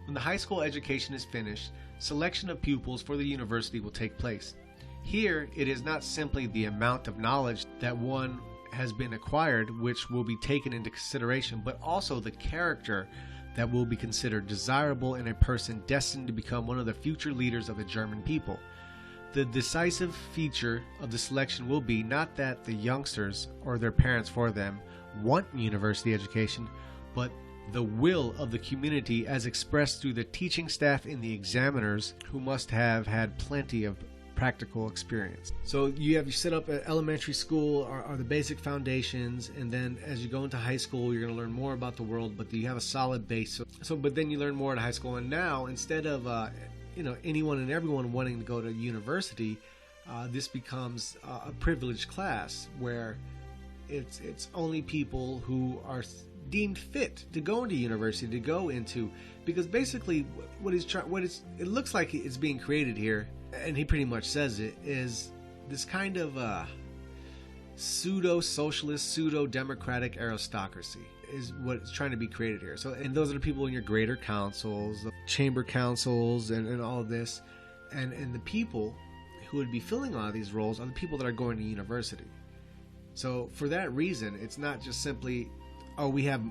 When the high school education is finished, selection of pupils for the university will take place. Here, it is not simply the amount of knowledge that one has been acquired which will be taken into consideration, but also the character that will be considered desirable in a person destined to become one of the future leaders of the German people. The decisive feature of the selection will be not that the youngsters, or their parents for them, want university education, but the will of the community as expressed through the teaching staff and the examiners, who must have had plenty of practical experience. So you set up at elementary school are the basic foundations, and then as you go into high school, you're going to learn more about the world, but you have a solid base. But then you learn more at high school, and now instead of anyone and everyone wanting to go to university, this becomes a privileged class where it's only people who are deemed fit to go into university to go into, because basically it looks like it's being created here, and he pretty much says it, is this kind of pseudo-socialist, pseudo-democratic aristocracy is what's trying to be created here. So, and those are the people in your greater councils, chamber councils, and all of this, and the people who would be filling a lot of these roles are the people that are going to university. So for that reason, it's not just simply, oh, we have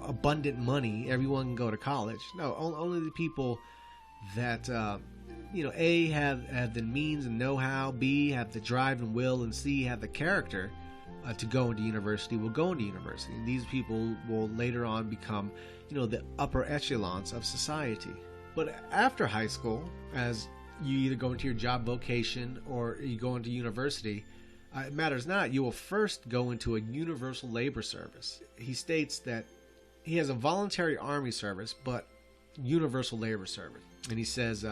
abundant money, everyone can go to college. No, only the people that A, have the means and know-how, B, have the drive and will, and C, have the character to go into university will go into university. And these people will later on become the upper echelons of society. But after high school, as you either go into your job vocation or you go into university, it matters not. You will first go into a universal labor service. He states that he has a voluntary army service, but universal labor service. And he says,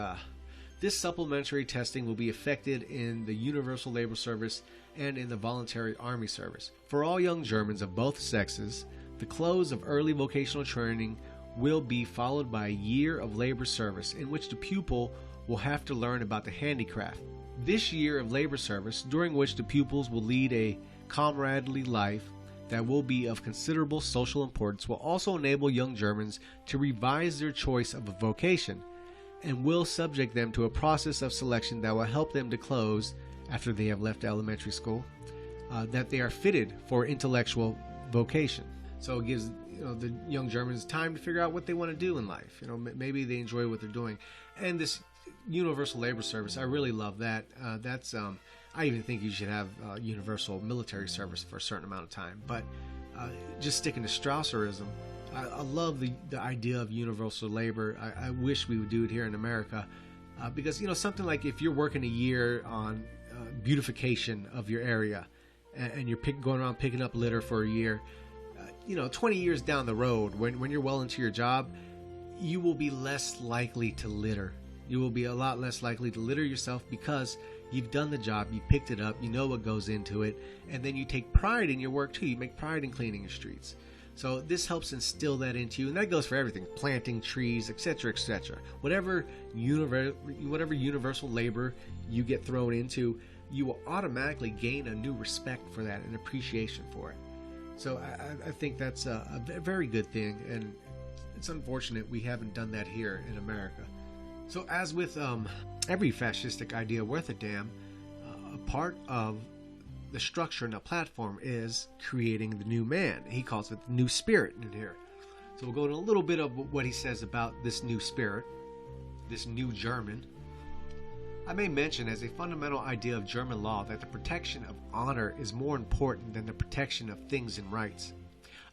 this supplementary testing will be effected in the universal labor service and in the voluntary army service. For all young Germans of both sexes, the close of early vocational training will be followed by a year of labor service in which the pupil will have to learn about the handicraft. This year of labor service, during which the pupils will lead a comradely life that will be of considerable social importance, will also enable young Germans to revise their choice of a vocation, and will subject them to a process of selection that will help them to close, after they have left elementary school, that they are fitted for intellectual vocation. So it gives the young Germans time to figure out what they want to do in life. Maybe they enjoy what they're doing. And this universal labor service, I really love that. I even think you should have universal military service for a certain amount of time. But just sticking to Strasserism, I love the idea of universal labor. I wish we would do it here in America, because something like if you're working a year on beautification of your area, and you're going around picking up litter for a year, 20 years down the road, when you're well into your job, you will be less likely to litter. You will be a lot less likely to litter yourself because you've done the job, you picked it up, you know what goes into it, and then you take pride in your work too. You make pride in cleaning your streets. So this helps instill that into you, and that goes for everything: planting trees, etc., etc. Whatever universal labor you get thrown into, you will automatically gain a new respect for that and appreciation for it. So I think that's a very good thing, and it's unfortunate we haven't done that here in America. So as with every fascistic idea worth a damn, a part of the structure and the platform is creating the new man. He calls it the new spirit in here. So we'll go into a little bit of what he says about this new spirit, this new German. I may mention as a fundamental idea of German law that the protection of honor is more important than the protection of things and rights.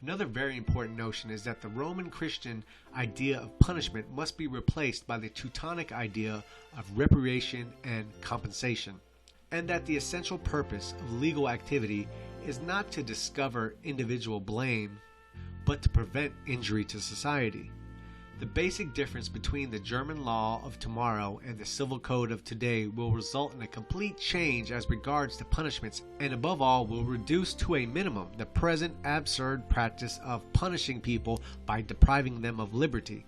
Another very important notion is that the Roman Christian idea of punishment must be replaced by the Teutonic idea of reparation and compensation, and that the essential purpose of legal activity is not to discover individual blame, but to prevent injury to society. The basic difference between the German law of tomorrow and the civil code of today will result in a complete change as regards to punishments, and above all will reduce to a minimum the present absurd practice of punishing people by depriving them of liberty.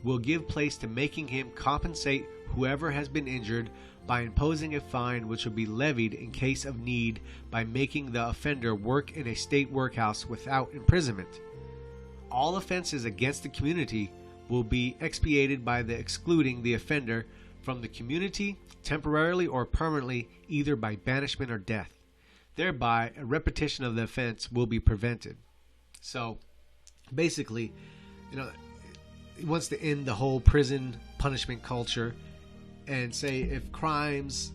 Will give place to making him compensate whoever has been injured by imposing a fine which will be levied in case of need by making the offender work in a state workhouse without imprisonment. All offenses against the community will be expiated by the excluding the offender from the community temporarily or permanently, either by banishment or death. Thereby, a repetition of the offense will be prevented. So, basically, he wants to end the whole prison punishment culture and say if crimes,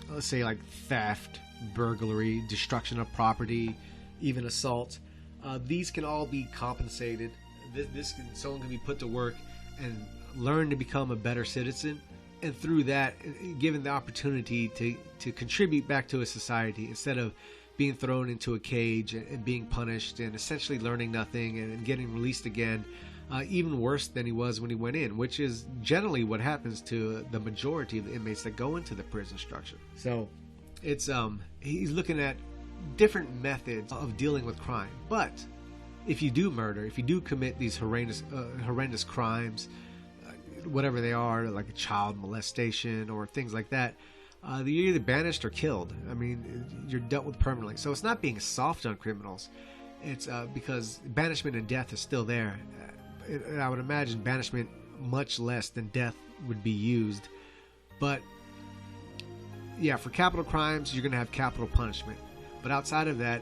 let's say like theft, burglary, destruction of property, even assault, these can all be compensated. Someone can be put to work and learn to become a better citizen, and through that, given the opportunity to contribute back to a society instead of being thrown into a cage and being punished and essentially learning nothing and getting released again, even worse than he was when he went in, which is generally what happens to the majority of the inmates that go into the prison structure. So it's he's looking at different methods of dealing with crime, but if you do murder, if you do commit these horrendous crimes, whatever they are, like a child molestation or things like that, you're either banished or killed. I mean, you're dealt with permanently. So it's not being soft on criminals. It's because banishment and death is still there. I would imagine banishment much less than death would be used. But yeah, for capital crimes, you're going to have capital punishment. But outside of that,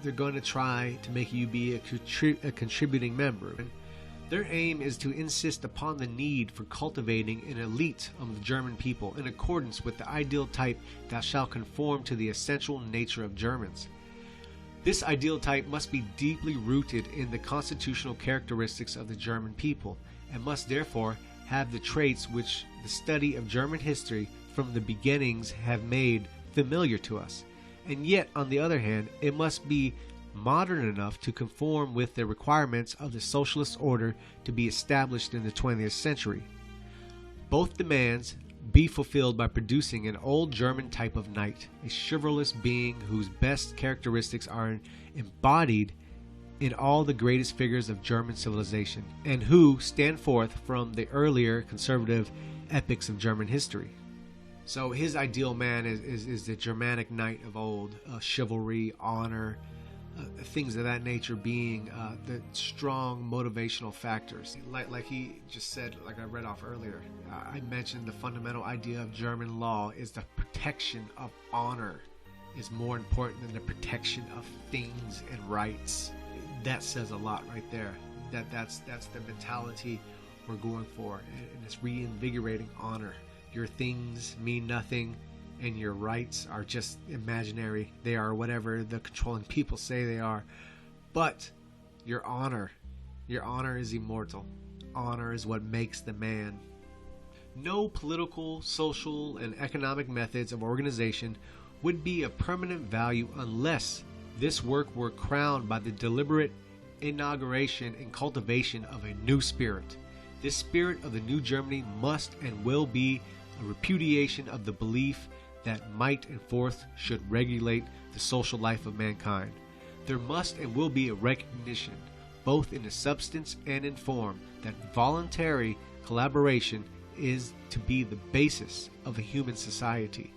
they're going to try to make you be a contributing member. Their aim is to insist upon the need for cultivating an elite of the German people in accordance with the ideal type that shall conform to the essential nature of Germans. This ideal type must be deeply rooted in the constitutional characteristics of the German people, and must therefore have the traits which the study of German history from the beginnings have made familiar to us. And yet, on the other hand, it must be modern enough to conform with the requirements of the socialist order to be established in the 20th century. Both demands be fulfilled by producing an old German type of knight, a chivalrous being whose best characteristics are embodied in all the greatest figures of German civilization, and who stand forth from the earlier conservative epics of German history. So his ideal man is the Germanic knight of old, chivalry, honor, things of that nature being the strong motivational factors. Like he just said, like I read off earlier, I mentioned the fundamental idea of German law is the protection of honor is more important than the protection of things and rights. That says a lot right there. That's the mentality we're going for, and it's reinvigorating honor. Your things mean nothing, and your rights are just imaginary. They are whatever the controlling people say they are. But your honor is immortal. Honor is what makes the man. No political, social, and economic methods of organization would be of permanent value unless this work were crowned by the deliberate inauguration and cultivation of a new spirit. This spirit of the new Germany must and will be a repudiation of the belief that might and force should regulate the social life of mankind. there must and will be a recognition, both in the substance and in form, that voluntary collaboration is to be the basis of a human society.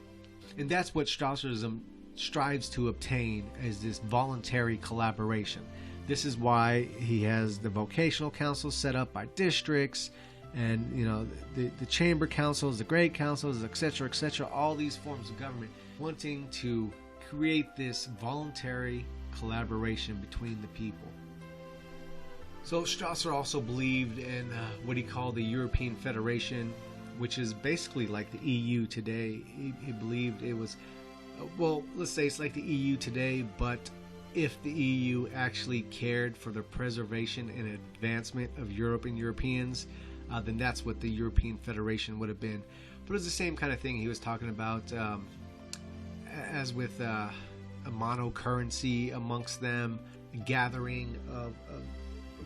And that's what Strasserism strives to obtain, is this voluntary collaboration. This is why he has the vocational councils set up by districts, and the chamber councils, the grade councils, etc., all these forms of government, wanting to create this voluntary collaboration between the people. So Strasser also believed in what he called the European Federation, which is basically like the EU today. He believed it was, well, let's say it's like the EU today, but if the EU actually cared for the preservation and advancement of Europe and Europeans, then that's what the European Federation would have been. But it's the same kind of thing he was talking about, as with a monocurrency amongst them, a gathering of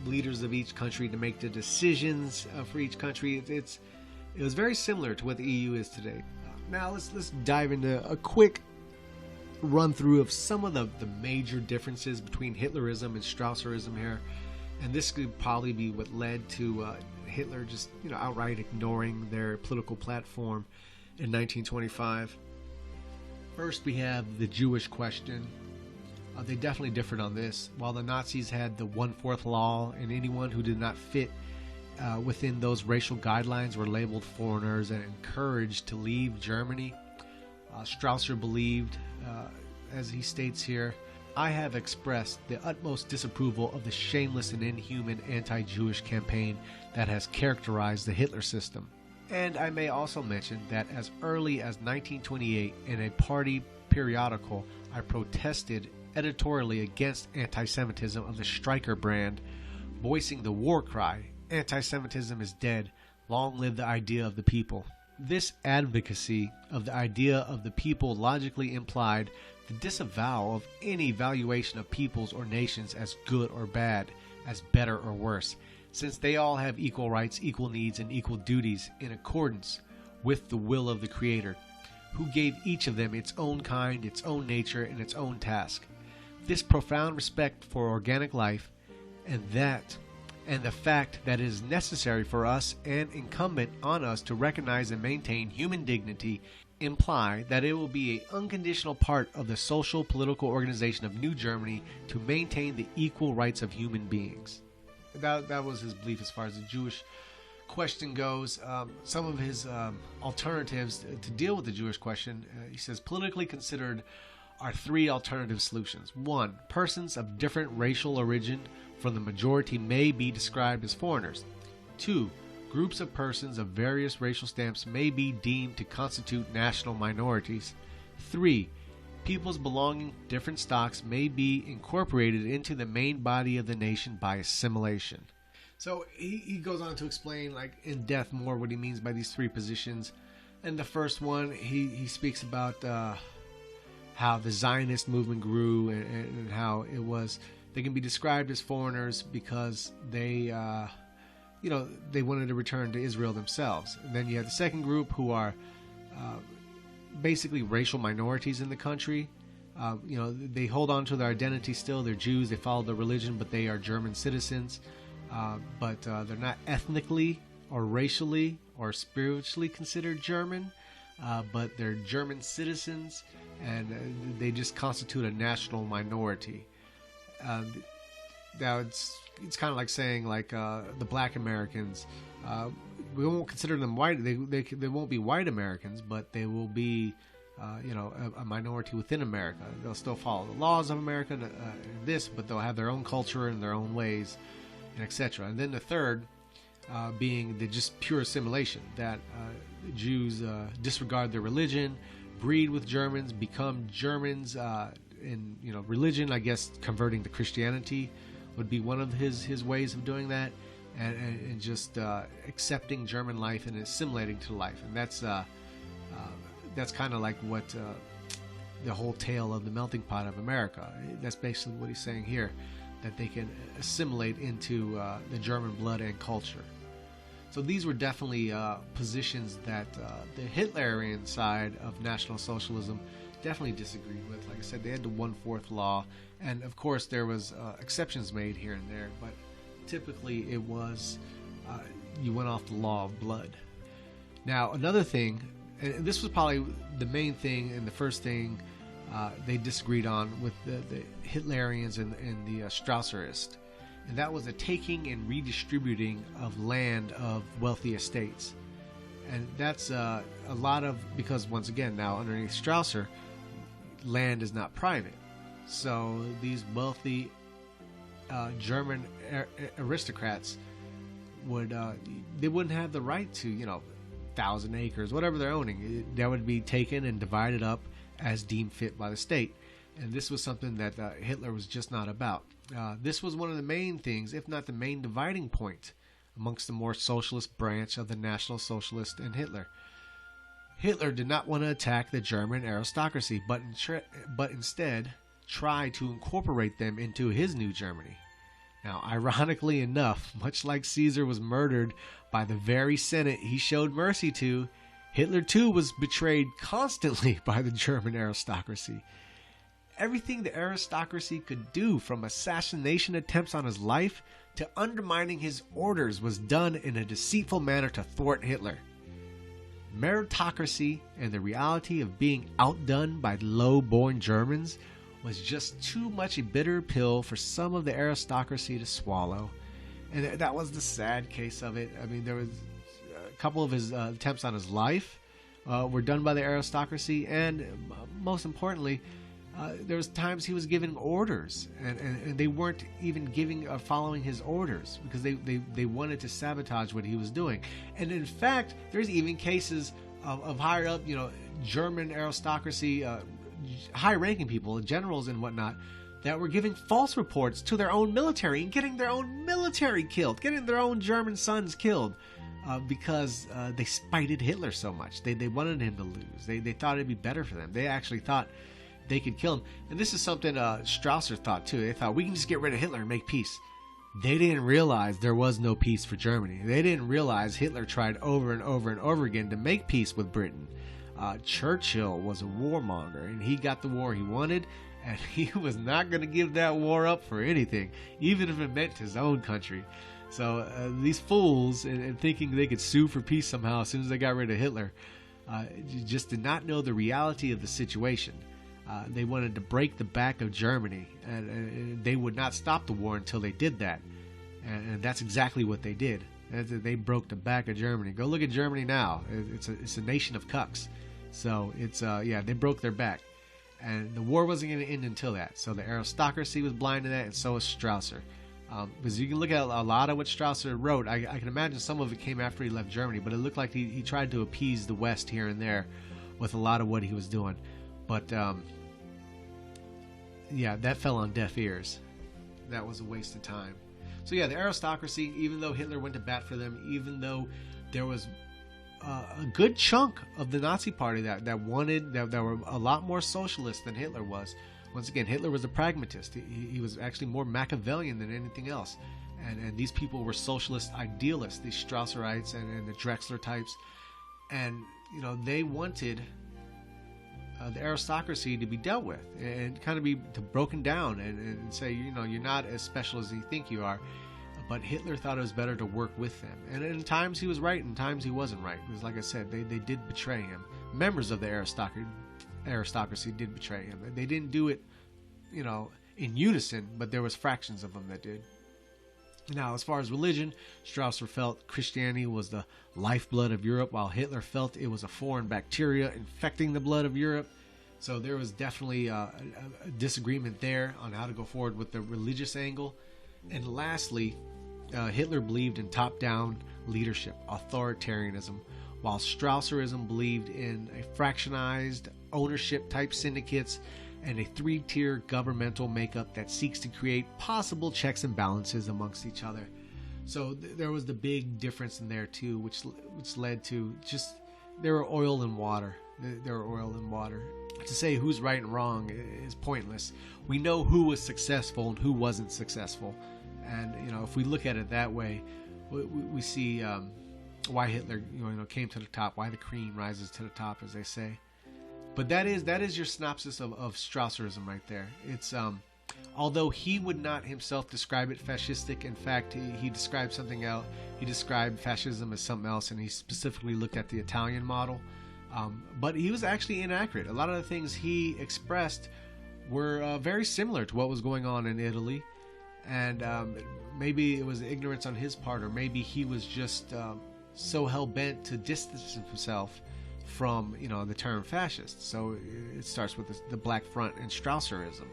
leaders of each country to make the decisions for each country. It was very similar to what the EU is today. Now let's dive into a quick run through of some of the major differences between Hitlerism and Strasserism here, and this could probably be what led to Hitler just outright ignoring their political platform in 1925. First, we have the Jewish question. They definitely differed on this. While the Nazis had the 1/4 law, and anyone who did not fit within those racial guidelines were labeled foreigners and encouraged to leave Germany, Strasser believed, as he states here, "I have expressed the utmost disapproval of the shameless and inhuman anti-Jewish campaign that has characterized the Hitler system." And I may also mention that as early as 1928, in a party periodical, I protested editorially against anti-Semitism of the Streicher brand, voicing the war cry, "Anti-Semitism is dead, long live the idea of the people." This advocacy of the idea of the people logically implied the disavowal of any valuation of peoples or nations as good or bad, as better or worse, since they all have equal rights, equal needs, and equal duties in accordance with the will of the Creator, who gave each of them its own kind, its own nature, and its own task. This profound respect for organic life, and the fact that it is necessary for us and incumbent on us to recognize and maintain human dignity, imply that it will be an unconditional part of the social political organization of New Germany to maintain the equal rights of human beings. That was his belief as far as the Jewish question goes. Some of his alternatives to deal with the Jewish question, he says, politically considered are three alternative solutions. 1. Persons of different racial origin from the majority may be described as foreigners. 2. Groups of persons of various racial stamps may be deemed to constitute national minorities. 3. Peoples belonging to different stocks may be incorporated into the main body of the nation by assimilation. So he goes on to explain, like, in depth more what he means by these three positions. And the first one, he speaks about how the Zionist movement grew and how it was, they can be described as foreigners because they wanted to return to Israel themselves. And then you have the second group who are basically racial minorities in the country. They hold on to their identity still. They're Jews, they follow the religion, but they are German citizens. But they're not ethnically or racially or spiritually considered German, but they're German citizens, and they just constitute a national minority. Now it's kind of like saying, like, the black Americans, we won't consider them white. They won't be white Americans, but they will be a minority within America. They'll still follow the laws of America, but they'll have their own culture and their own ways, and etc. And then the third being the just pure assimilation, that Jews disregard their religion, breed with Germans, become Germans in religion. I guess converting to Christianity would be one of his ways of doing that, and just accepting German life and assimilating to life. And that's kind of like what the whole tale of the melting pot of America. That's basically what he's saying here, that they can assimilate into the German blood and culture. So these were definitely positions that the Hitlerian side of National Socialism definitely disagreed with. Like I said, they had the 1/4 law, and of course there was exceptions made here and there, but typically it was you went off the law of blood. Now another thing, and this was probably the main thing and the first thing they disagreed on with the Hitlerians and the Strasserists, and that was the taking and redistributing of land of wealthy estates. And that's a lot of, because once again, now underneath Strasser, land is not private. So these wealthy German aristocrats they wouldn't have the right to, 1,000 acres, whatever they're owning. That would be taken and divided up as deemed fit by the state. And this was something that Hitler was just not about. This was one of the main things, if not the main dividing point, amongst the more socialist branch of the National Socialist and Hitler. Hitler did not want to attack the German aristocracy, but instead tried to incorporate them into his new Germany. Now, ironically enough, much like Caesar was murdered by the very Senate he showed mercy to, Hitler too was betrayed constantly by the German aristocracy. Everything the aristocracy could do, from assassination attempts on his life to undermining his orders, was done in a deceitful manner to thwart Hitler. Meritocracy and the reality of being outdone by low-born Germans was just too much a bitter pill for some of the aristocracy to swallow. And that was the sad case of it. I mean, there was a couple of his attempts on his life were done by the aristocracy, and most importantly, there was times he was giving orders, and they weren't even following his orders, because they wanted to sabotage what he was doing. And in fact, there's even cases of higher up, German aristocracy, high-ranking people, generals and whatnot, that were giving false reports to their own military and getting their own military killed, getting their own German sons killed, because they spited Hitler so much. They wanted him to lose. They thought it'd be better for them. They actually thought they could kill him. And this is something Strasser thought too. They thought, we can just get rid of Hitler and make peace. They didn't realize there was no peace for Germany. They didn't realize Hitler tried over and over and over again to make peace with Britain. Churchill was a warmonger, and he got the war he wanted, and he was not going to give that war up for anything, even if it meant his own country. So these fools, and thinking they could sue for peace somehow as soon as they got rid of Hitler, just did not know the reality of the situation. They wanted to break the back of Germany, and they would not stop the war until they did that. And that's exactly what they did. They broke the back of Germany. Go look at Germany now. It's a nation of cucks. So they broke their back. And the war wasn't going to end until that. So the aristocracy was blind to that, and so was Strasser. Because you can look at a lot of what Strasser wrote. I can imagine some of it came after he left Germany, but it looked like he tried to appease the West here and there with a lot of what he was doing. But that fell on deaf ears. That was a waste of time. So the aristocracy, even though Hitler went to bat for them, even though there was a good chunk of the Nazi party that were a lot more socialist than Hitler was. Once again, Hitler was a pragmatist. He was actually more Machiavellian than anything else. And these people were socialist idealists, these Strasserites and the Drexler types. And, they wanted the aristocracy to be dealt with and kind of be broken down and say, you're not as special as you think you are. But Hitler thought it was better to work with them. And in times he was right, and times he wasn't right. Because like I said, they did betray him. Members of the aristocracy did betray him. They didn't do it, in unison, but there was fractions of them that did. Now, as far as religion, Strasser felt Christianity was the lifeblood of Europe, while Hitler felt it was a foreign bacteria infecting the blood of Europe. So there was definitely a disagreement there on how to go forward with the religious angle. And lastly, Hitler believed in top-down leadership, authoritarianism, while Strasserism believed in a fractionized ownership-type syndicates and a three-tier governmental makeup that seeks to create possible checks and balances amongst each other. So there was the big difference in there too, which led to just there were oil and water. There were oil and water. To say who's right and wrong is pointless. We know who was successful and who wasn't successful. And, if we look at it that way, we see why Hitler, came to the top, why the cream rises to the top, as they say. But that is your synopsis of Strasserism right there. It's although he would not himself describe it fascistic, in fact, he described something else. He described fascism as something else, and he specifically looked at the Italian model. But he was actually inaccurate. A lot of the things he expressed were very similar to what was going on in Italy, and maybe it was ignorance on his part, or maybe he was just so hell-bent to distance himself from, the term fascist. So it starts with the Black Front and Strasserism.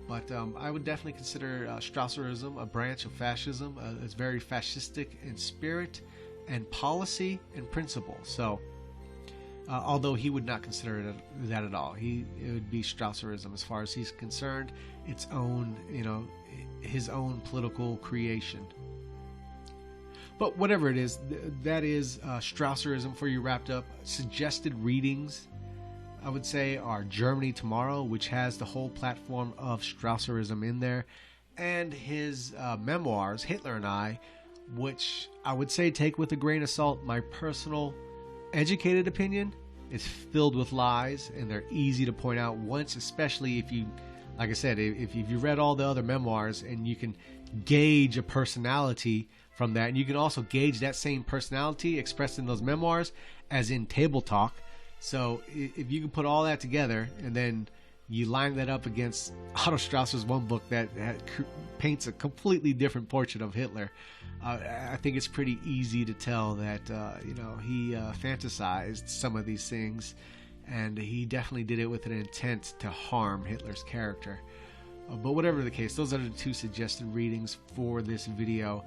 But I would definitely consider Strasserism a branch of fascism. It's very fascistic in spirit and policy and principle. So although he would not consider it that at all, it would be Strasserism as far as he's concerned, its own, his own political creation. But whatever it is, that is Strasserism for you wrapped up. Suggested readings, I would say, are Germany Tomorrow, which has the whole platform of Strasserism in there, and his memoirs, Hitler and I, which I would say take with a grain of salt. My personal educated opinion is filled with lies, and they're easy to point out once, especially if you, like I said, if you read all the other memoirs, and you can gauge a personality from that, and you can also gauge that same personality expressed in those memoirs as in table talk. So if you can put all that together, and then you line that up against Otto Strasser's one book that paints a completely different portrait of Hitler, I think it's pretty easy to tell that he fantasized some of these things, and he definitely did it with an intent to harm Hitler's character. But whatever the case, those are the two suggested readings for this video.